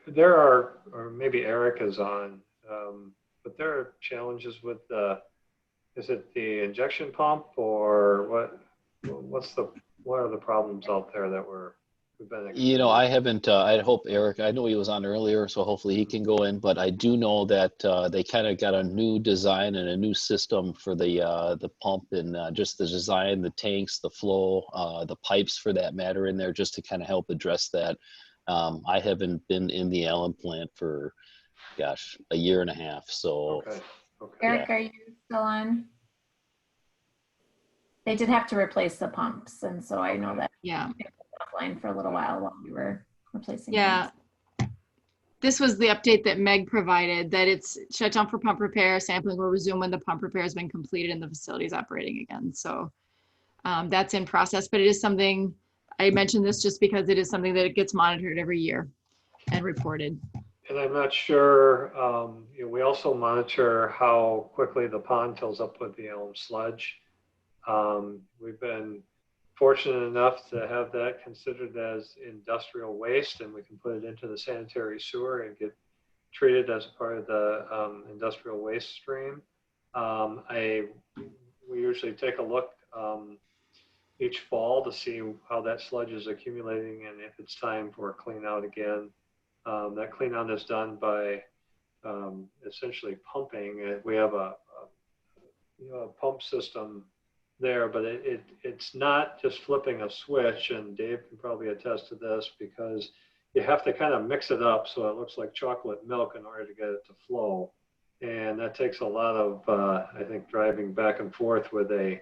[SPEAKER 11] there are, or maybe Eric is on, but there are challenges with is it the injection pump, or what are the problems out there that we've been experiencing?
[SPEAKER 14] You know, I haven't, I hope Eric, I know he was on earlier, so hopefully he can go in, but I do know that they kind of got a new design and a new system for the pump, and just the design, the tanks, the flow, the pipes for that matter in there, just to kind of help address that. I haven't been in the Allen plant for, gosh, a year and a half, so.
[SPEAKER 11] Okay.
[SPEAKER 2] Eric,
[SPEAKER 14] yeah.
[SPEAKER 2] are you still on? They did have to replace the pumps, and so I know that offline for a little while we were replacing.
[SPEAKER 12] Yeah.
[SPEAKER 2] Pumps.
[SPEAKER 12] This was the update that Meg provided, that it's shut down for pump repair. Sampling will resume when the pump repair has been completed and the facility is operating again. So that's in process, but it is something, I mentioned this just because it is something that it gets monitored every year and reported.
[SPEAKER 11] And I'm not sure, you know, we also monitor how quickly the pond fills up with the alum sludge. We've been fortunate enough to have that considered as industrial waste, and we can put it into the sanitary sewer and get treated as a part of the industrial waste stream. We usually take a look each fall to see how that sludge is accumulating and if it's time for a clean out again. That clean out is done by essentially pumping. We have a pump system there, but it's not just flipping a switch, and Dave can probably attest to this, because you have to kind of mix it up so it looks like chocolate milk in order to get it to flow. And that takes a lot of, I think, driving back and forth with a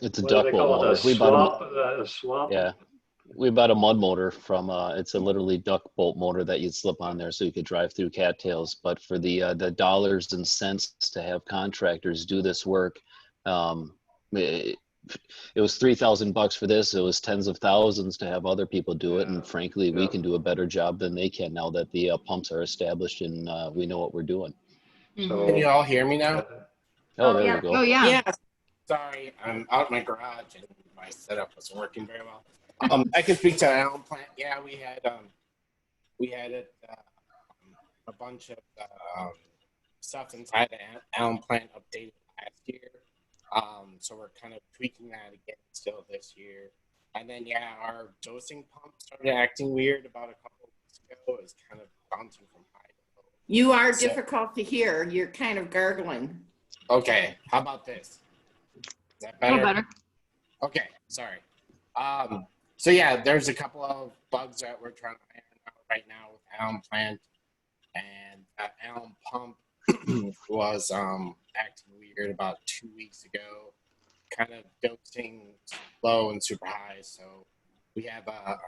[SPEAKER 14] it's a duck boat motor.
[SPEAKER 11] A swamp.
[SPEAKER 14] Yeah. We bought a mud motor from, it's a literally duck bolt motor that you'd slip on there so you could drive through cattails. But for the dollars and cents to have contractors do this work, it was $3,000 for this. It was tens of thousands to have other people do it. And frankly, we can do a better job than they can now that the pumps are established and we know what we're doing.
[SPEAKER 11] So,
[SPEAKER 15] Can you all hear me now?
[SPEAKER 14] Oh, there we go.
[SPEAKER 12] Oh, yeah.
[SPEAKER 1] Yeah.
[SPEAKER 15] Sorry, I'm out in my garage and my setup wasn't working very well. I can speak to Allen plant. Yeah, we had a bunch of stuff inside the Allen plant updated last year. So we're kind of tweaking that again still this year. And then yeah, our dosing pump started acting weird about a couple of weeks ago. It was kind of bouncing from high to low.
[SPEAKER 1] You are difficult to hear. You're kind of gargling.
[SPEAKER 15] Okay, how about this? Is that better?
[SPEAKER 12] Better.
[SPEAKER 15] Okay, sorry. So yeah, there's a couple of bugs that we're trying to iron out right now with Allen plant, and that Allen pump was acting weird about 2 weeks ago, kind of dosing low and super high. So we have a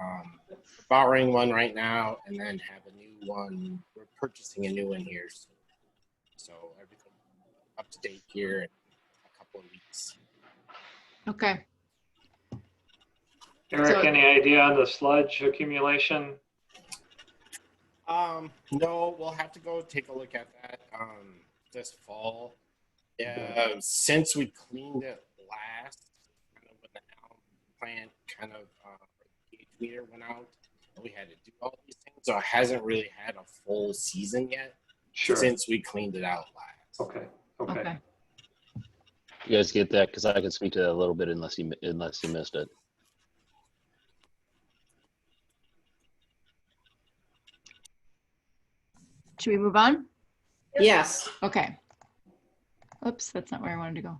[SPEAKER 15] borrowing one right now, and then have a new one. We're purchasing a new one here, so everything up to date here in a couple of weeks.
[SPEAKER 12] Okay.
[SPEAKER 11] Eric, any idea on the sludge accumulation?
[SPEAKER 15] No, we'll have to go take a look at that this fall. Since we cleaned it last, kind of when the Allen plant kind of gauge meter went out, and we had to do all these things, so it hasn't really had a full season yet.
[SPEAKER 11] Sure.
[SPEAKER 15] Since we cleaned it out last.
[SPEAKER 11] Okay.
[SPEAKER 14] You guys get that? Because I can speak to that a little bit unless you missed it.
[SPEAKER 12] Should we move on?
[SPEAKER 1] Yes.
[SPEAKER 12] Okay. Oops, that's not where I wanted to go.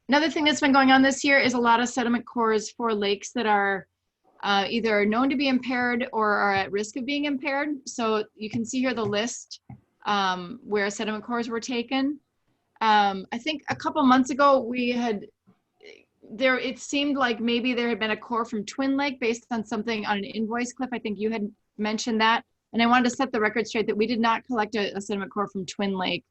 [SPEAKER 12] Another thing that's been going on this year is a lot of sediment cores for lakes that are either known to be impaired or are at risk of being impaired. So you can see here the list where sediment cores were taken. I think a couple months ago it seemed like maybe there had been a core from Twin Lake based on something on an invoice, Cliff. I think you had mentioned that. And I wanted to set the record straight that we did not collect a sediment core from Twin Lake.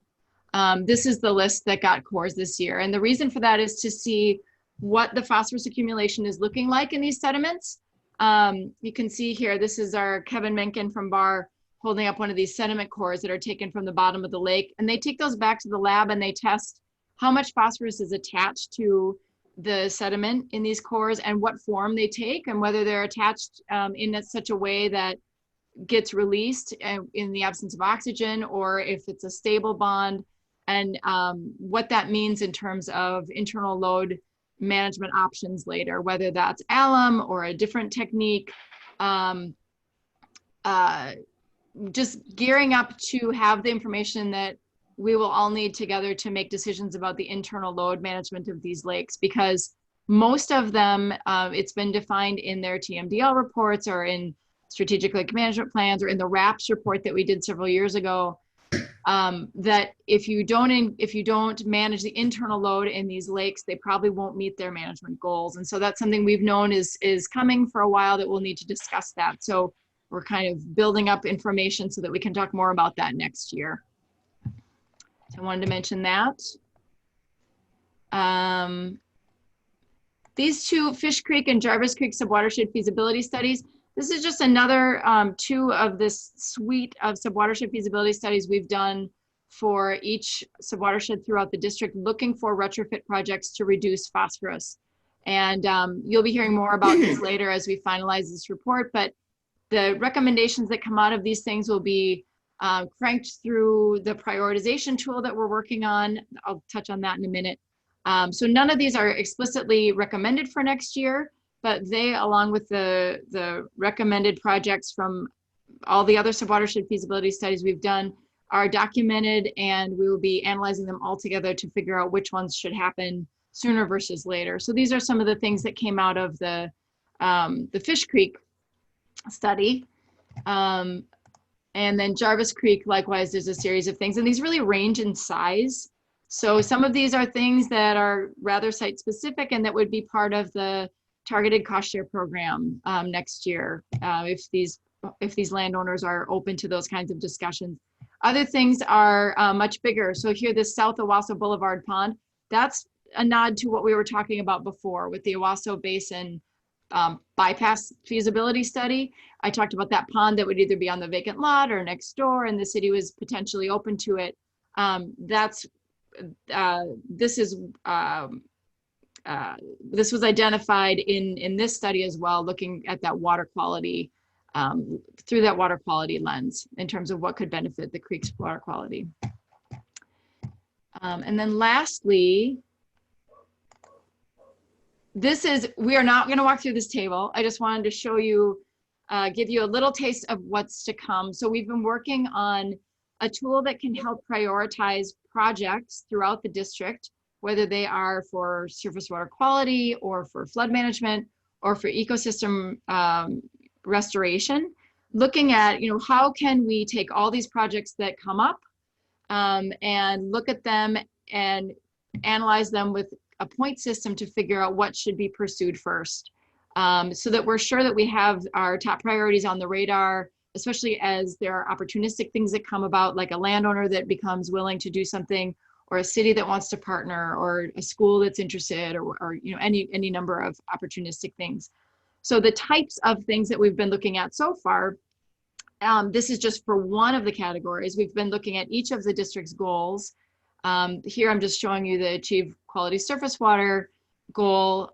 [SPEAKER 12] This is the list that got cores this year. And the reason for that is to see what the phosphorus accumulation is looking like in these sediments. You can see here, this is our Kevin Menken from Bar holding up one of these sediment cores that are taken from the bottom of the lake. And they take those back to the lab and they test how much phosphorus is attached to the sediment in these cores and what form they take and whether they're attached in such a way that gets released in the absence of oxygen, or if it's a stable bond, and what that means in terms of internal load management options later, whether that's alum or a different technique. Just gearing up to have the information that we will all need together to make decisions about the internal load management of these lakes, because most of them, it's been defined in their TMDL reports or in strategic lake management plans or in the RAPS report that we did several years ago, that if you don't manage the internal load in these lakes, they probably won't meet their management goals. And so that's something we've known is coming for a while, that we'll need to discuss that. So we're kind of building up information so that we can talk more about that next year. So I wanted to mention that. These two, Fish Creek and Jarvis Creek subwatershed feasibility studies, this is just another two of this suite of subwatershed feasibility studies we've done for each subwatershed throughout the district, looking for retrofit projects to reduce phosphorus. And you'll be hearing more about this later as we finalize this report, but the recommendations that come out of these things will be cranked through the prioritization tool that we're working on. I'll touch on that in a minute. So none of these are explicitly recommended for next year, but they, along with the recommended projects from all the other subwatershed feasibility studies we've done, are documented, and we will be analyzing them all together to figure out which ones should happen sooner versus later. So these are some of the things that came out of the Fish Creek study. And then Jarvis Creek, likewise, there's a series of things, and these really range in size. So some of these are things that are rather site specific and that would be part of the targeted cost share program next year, if these landowners are open to those kinds of discussions. Other things are much bigger. So here, this South Owasso Boulevard Pond, that's a nod to what we were talking about before with the Owasso Basin bypass feasibility study. I talked about that pond that would either be on the vacant lot or next door, and the city was potentially open to it. This was identified in this study as well, looking at that water quality through that water quality lens in terms of what could benefit the creek's water quality. And then lastly, we are not going to walk through this table. I just wanted to show you, give you a little taste of what's to come. So we've been working on a tool that can help prioritize projects throughout the district, whether they are for surface water quality or for flood management or for ecosystem restoration, looking at, how can we take all these projects that come up and look at them and analyze them with a point system to figure out what should be pursued first, so that we're sure that we have our top priorities on the radar, especially as there are opportunistic things that come about, like a landowner that becomes willing to do something, or a city that wants to partner, or a school that's interested, or any number of opportunistic things. So the types of things that we've been looking at so far, this is just for one of the categories. We've been looking at each of the district's goals. Here I'm just showing you the achieve quality surface water goal,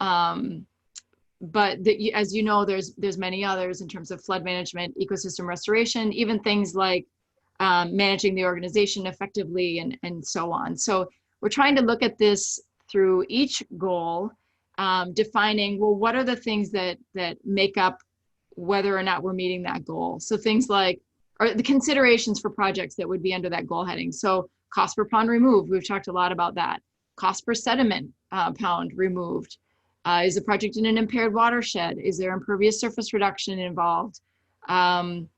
[SPEAKER 12] but as you know, there's many others in terms of flood management, ecosystem restoration, even things like managing the organization effectively, and so on. So we're trying to look at this through each goal, defining, well, what are the things that make up whether or not we're meeting that goal. So things like, or the considerations for projects that would be under that goal heading. So cost per pound removed, we've talked a lot about that. Cost per sediment pound removed. Is the project in an impaired watershed? Is there impervious surface reduction involved? And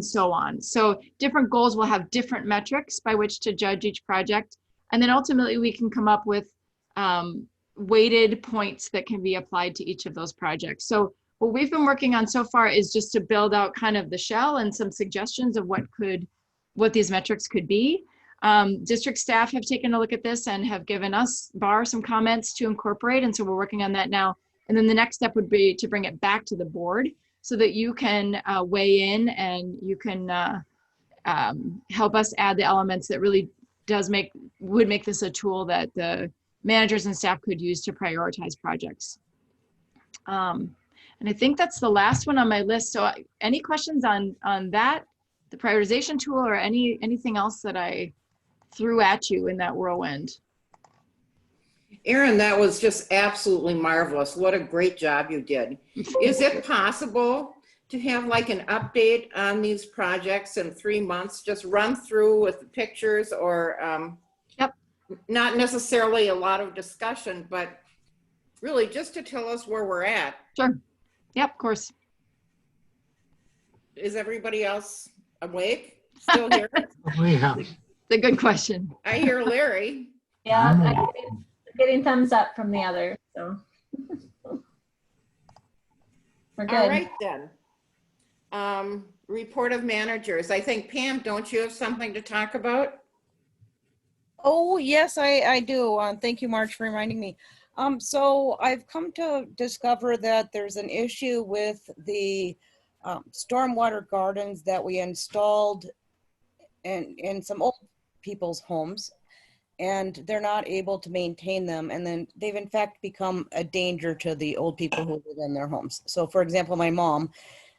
[SPEAKER 12] so on. So different goals will have different metrics by which to judge each project. And then ultimately we can come up with weighted points that can be applied to each of those projects. So what we've been working on so far is just to build out kind of the shell and some suggestions of what these metrics could be. District staff have taken a look at this and have given us, BAR, some comments to incorporate. And so we're working on that now. And then the next step would be to bring it back to the board so that you can weigh in and you can help us add the elements that really would make this a tool that the managers and staff could use to prioritize projects. And I think that's the last one on my list. So any questions on that, the prioritization tool, or anything else that I threw at you in that whirlwind?
[SPEAKER 1] Erin, that was just absolutely marvelous. What a great job you did. Is it possible to have like an update on these projects in 3 months? Just run through with the pictures, or
[SPEAKER 12] yep,
[SPEAKER 1] not necessarily a lot of discussion, but really just to tell us where we're at.
[SPEAKER 12] Sure. Yep, of course.
[SPEAKER 1] Is everybody else awake? Still here?
[SPEAKER 5] Yeah.
[SPEAKER 12] It's a good question.
[SPEAKER 1] I hear Larry.
[SPEAKER 2] Yeah, I'm getting thumbs up from the other, so. We're good.
[SPEAKER 1] All right then. Report of managers. I think, Pam, don't you have something to talk about?
[SPEAKER 13] Oh, yes, I do. Thank you, Marge, for reminding me. So I've come to discover that there's an issue with the stormwater gardens that we installed in some old people's homes, and they're not able to maintain them. And then they've in fact become a danger to the old people who live in their homes. So for example, my mom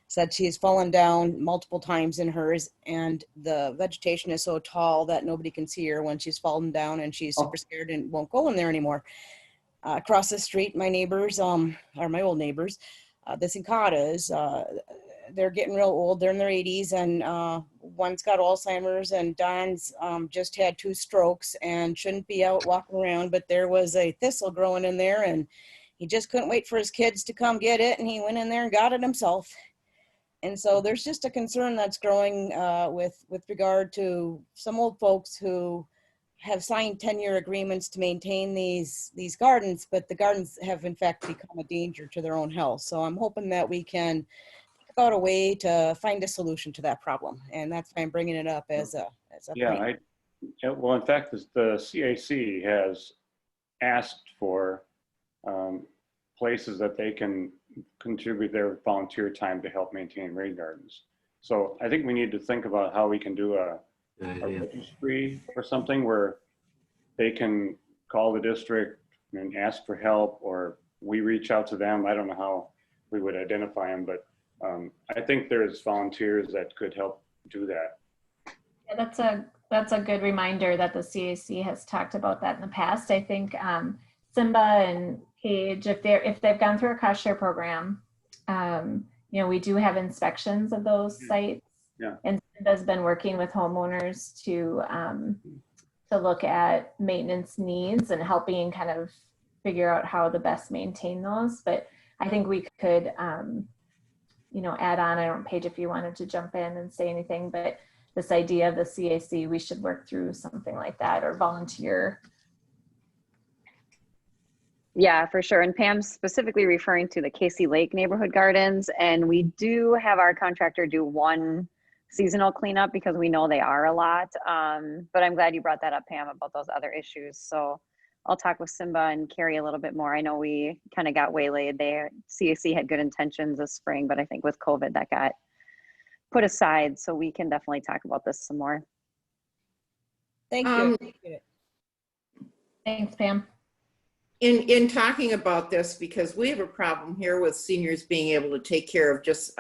[SPEAKER 13] said she's fallen down multiple times in hers, and the vegetation is so tall that nobody can see her when she's fallen down, and she's super scared and won't go in there anymore. Across the street, my neighbors, are my old neighbors, the Cincadas, they're getting real old. They're in their 80s, and one's got Alzheimer's, and Don's just had 2 strokes and shouldn't be out walking around, but there was a thistle growing in there, and he just couldn't wait for his kids to come get it, and he went in there and got it himself. And so there's just a concern that's growing with regard to some old folks who have signed 10-year agreements to maintain these gardens, but the gardens have in fact become a danger to their own health. So I'm hoping that we can think about a way to find a solution to that problem, and that's why I'm bringing it up as a
[SPEAKER 16] yeah. Well, in fact, the CAC has
[SPEAKER 3] asked for places that they can contribute their volunteer time to help maintain rain gardens. So I think we need to think about how we can do a registry or something where they can call the district and ask for help, or we reach out to them. I don't know how we would identify them, but I think there's volunteers that could help do that.
[SPEAKER 2] Yeah, that's a good reminder that the CAC has talked about that in the past. I think Simba and Paige, if they've gone through a cost share program, we do have inspections of those sites.
[SPEAKER 3] Yeah.
[SPEAKER 2] And Simba's been working with homeowners to look at maintenance needs and helping kind of figure out how to best maintain those. But I think we could, add on, I don't know, Paige, if you wanted to jump in and say anything, but this idea of the CAC, we should work through something like that, or volunteer.
[SPEAKER 9] Yeah, for sure. And Pam's specifically referring to the Casey Lake Neighborhood Gardens. And we do have our contractor do one seasonal cleanup because we know they are a lot. But I'm glad you brought that up, Pam, about those other issues. So I'll talk with Simba and Carrie a little bit more. I know we kind of got waylaid there. CAC had good intentions this spring, but I think with COVID that got put aside. So we can definitely talk about this some more.
[SPEAKER 13] Thank you.
[SPEAKER 2] Thanks, Pam.
[SPEAKER 1] In talking about this, because we have a problem here with seniors being able to take care of just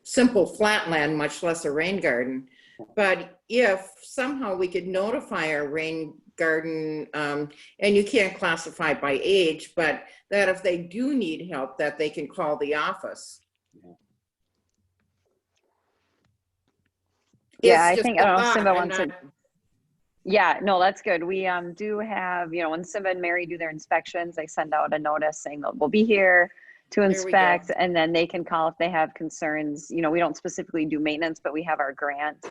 [SPEAKER 1] simple flatland, much less a rain garden. But if somehow we could notify our rain garden, and you can't classify by age, but that if they do need help, that they can call the office.
[SPEAKER 9] Yeah,
[SPEAKER 1] It's
[SPEAKER 9] I
[SPEAKER 1] just
[SPEAKER 9] think,
[SPEAKER 1] a
[SPEAKER 9] I don't know,
[SPEAKER 1] thought.
[SPEAKER 9] Simba
[SPEAKER 1] I'm
[SPEAKER 9] wants
[SPEAKER 1] not-
[SPEAKER 9] to. Yeah, no, that's good. We do have, when Simba and Mary do their inspections, they send out a notice saying that we'll be here to
[SPEAKER 1] we go.
[SPEAKER 9] inspect, and then they can call if they have concerns. We don't specifically do maintenance, but we have our grant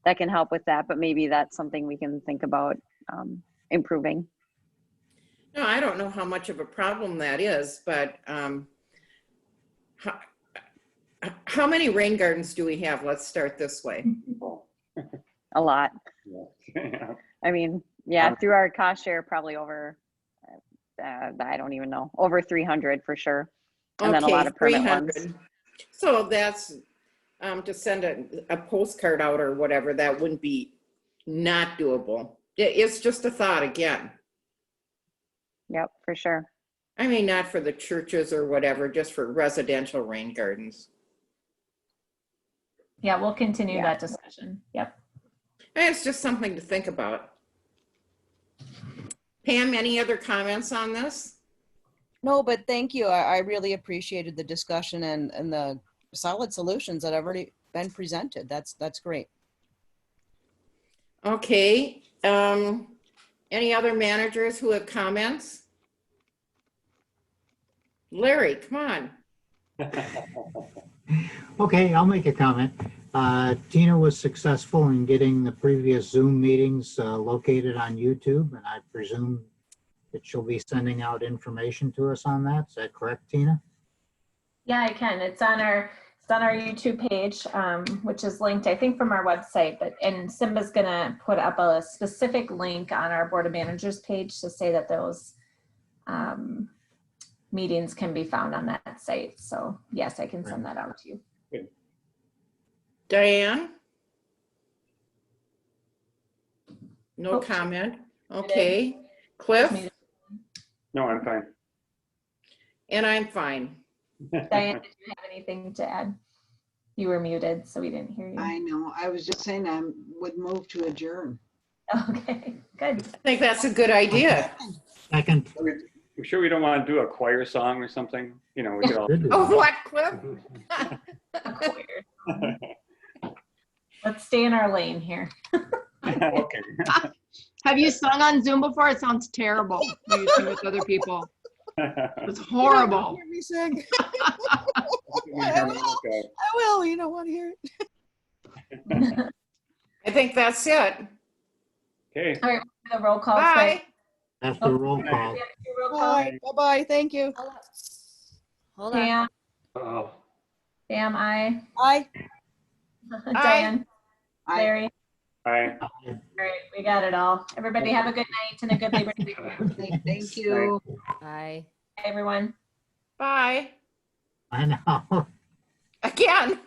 [SPEAKER 9] that can help with that. But maybe that's something we can think about improving.
[SPEAKER 1] No, I don't know how much of a problem that is, but how many rain gardens do we have? Let's start this way.
[SPEAKER 9] A lot.
[SPEAKER 3] Yeah.
[SPEAKER 9] I mean, yeah, through our cost share, probably over, I don't even know, over 300 for sure. And then a lot of permit ones.
[SPEAKER 1] So that's to send a postcard out or whatever, that wouldn't be not doable. It's just a thought again.
[SPEAKER 9] Yep, for sure.
[SPEAKER 1] I mean, not for the churches or whatever, just for residential rain gardens.
[SPEAKER 2] Yeah, we'll continue that discussion. Yep.
[SPEAKER 1] And it's just something to think about. Pam, any other comments on this?
[SPEAKER 13] No, but thank you. I really appreciated the discussion and the solid solutions that have already been presented. That's great.
[SPEAKER 1] Okay. Any other managers who have comments? Larry, come on.
[SPEAKER 5] Okay, I'll make a comment. Tina was successful in getting the previous Zoom meetings located on YouTube, and I presume that she'll be sending out information to us on that. Is that correct, Tina?
[SPEAKER 2] Yeah, I can. It's on our YouTube page, which is linked, I think, from our website. And Simba's gonna put up a specific link on our Board of Managers page to say that those meetings can be found on that site. So yes, I can send that out to you.
[SPEAKER 3] Good.
[SPEAKER 1] Diane? No
[SPEAKER 2] Oh.
[SPEAKER 1] comment. Okay. Cliff?
[SPEAKER 3] No, I'm fine.
[SPEAKER 1] And I'm fine.
[SPEAKER 2] Diane, did you have anything to add? You were muted, so we didn't hear you.
[SPEAKER 4] I know. I was just saying I would move to adjourn.
[SPEAKER 2] Okay, good.
[SPEAKER 1] I think that's a good idea.
[SPEAKER 5] Second.
[SPEAKER 3] I'm sure we don't want to do a choir song or something. We could all.
[SPEAKER 1] Oh, what, Cliff?
[SPEAKER 2] Let's stay in our lane here.
[SPEAKER 3] Okay.
[SPEAKER 16] Have you sung on Zoom before? It sounds terrible when you sing with other people. It's horrible.
[SPEAKER 13] Hear me sing.
[SPEAKER 3] Okay.
[SPEAKER 13] I will. You don't want to hear it.
[SPEAKER 1] I think that's it.
[SPEAKER 3] Okay.
[SPEAKER 2] All right, the roll call.
[SPEAKER 1] Bye.
[SPEAKER 5] After roll call.
[SPEAKER 13] Bye. Bye-bye. Thank you.
[SPEAKER 10] Hold on.
[SPEAKER 2] Pam,
[SPEAKER 11] Oh.
[SPEAKER 2] Pam, I.
[SPEAKER 13] Bye.
[SPEAKER 2] Diane,
[SPEAKER 4] Aye.
[SPEAKER 2] Larry,
[SPEAKER 3] Aye.
[SPEAKER 2] All right, we got it all. Everybody have a good night and a good Labor Day.
[SPEAKER 4] Thank you.
[SPEAKER 10] Bye.
[SPEAKER 2] Bye, everyone.
[SPEAKER 16] Bye.
[SPEAKER 5] I know.
[SPEAKER 1] Again.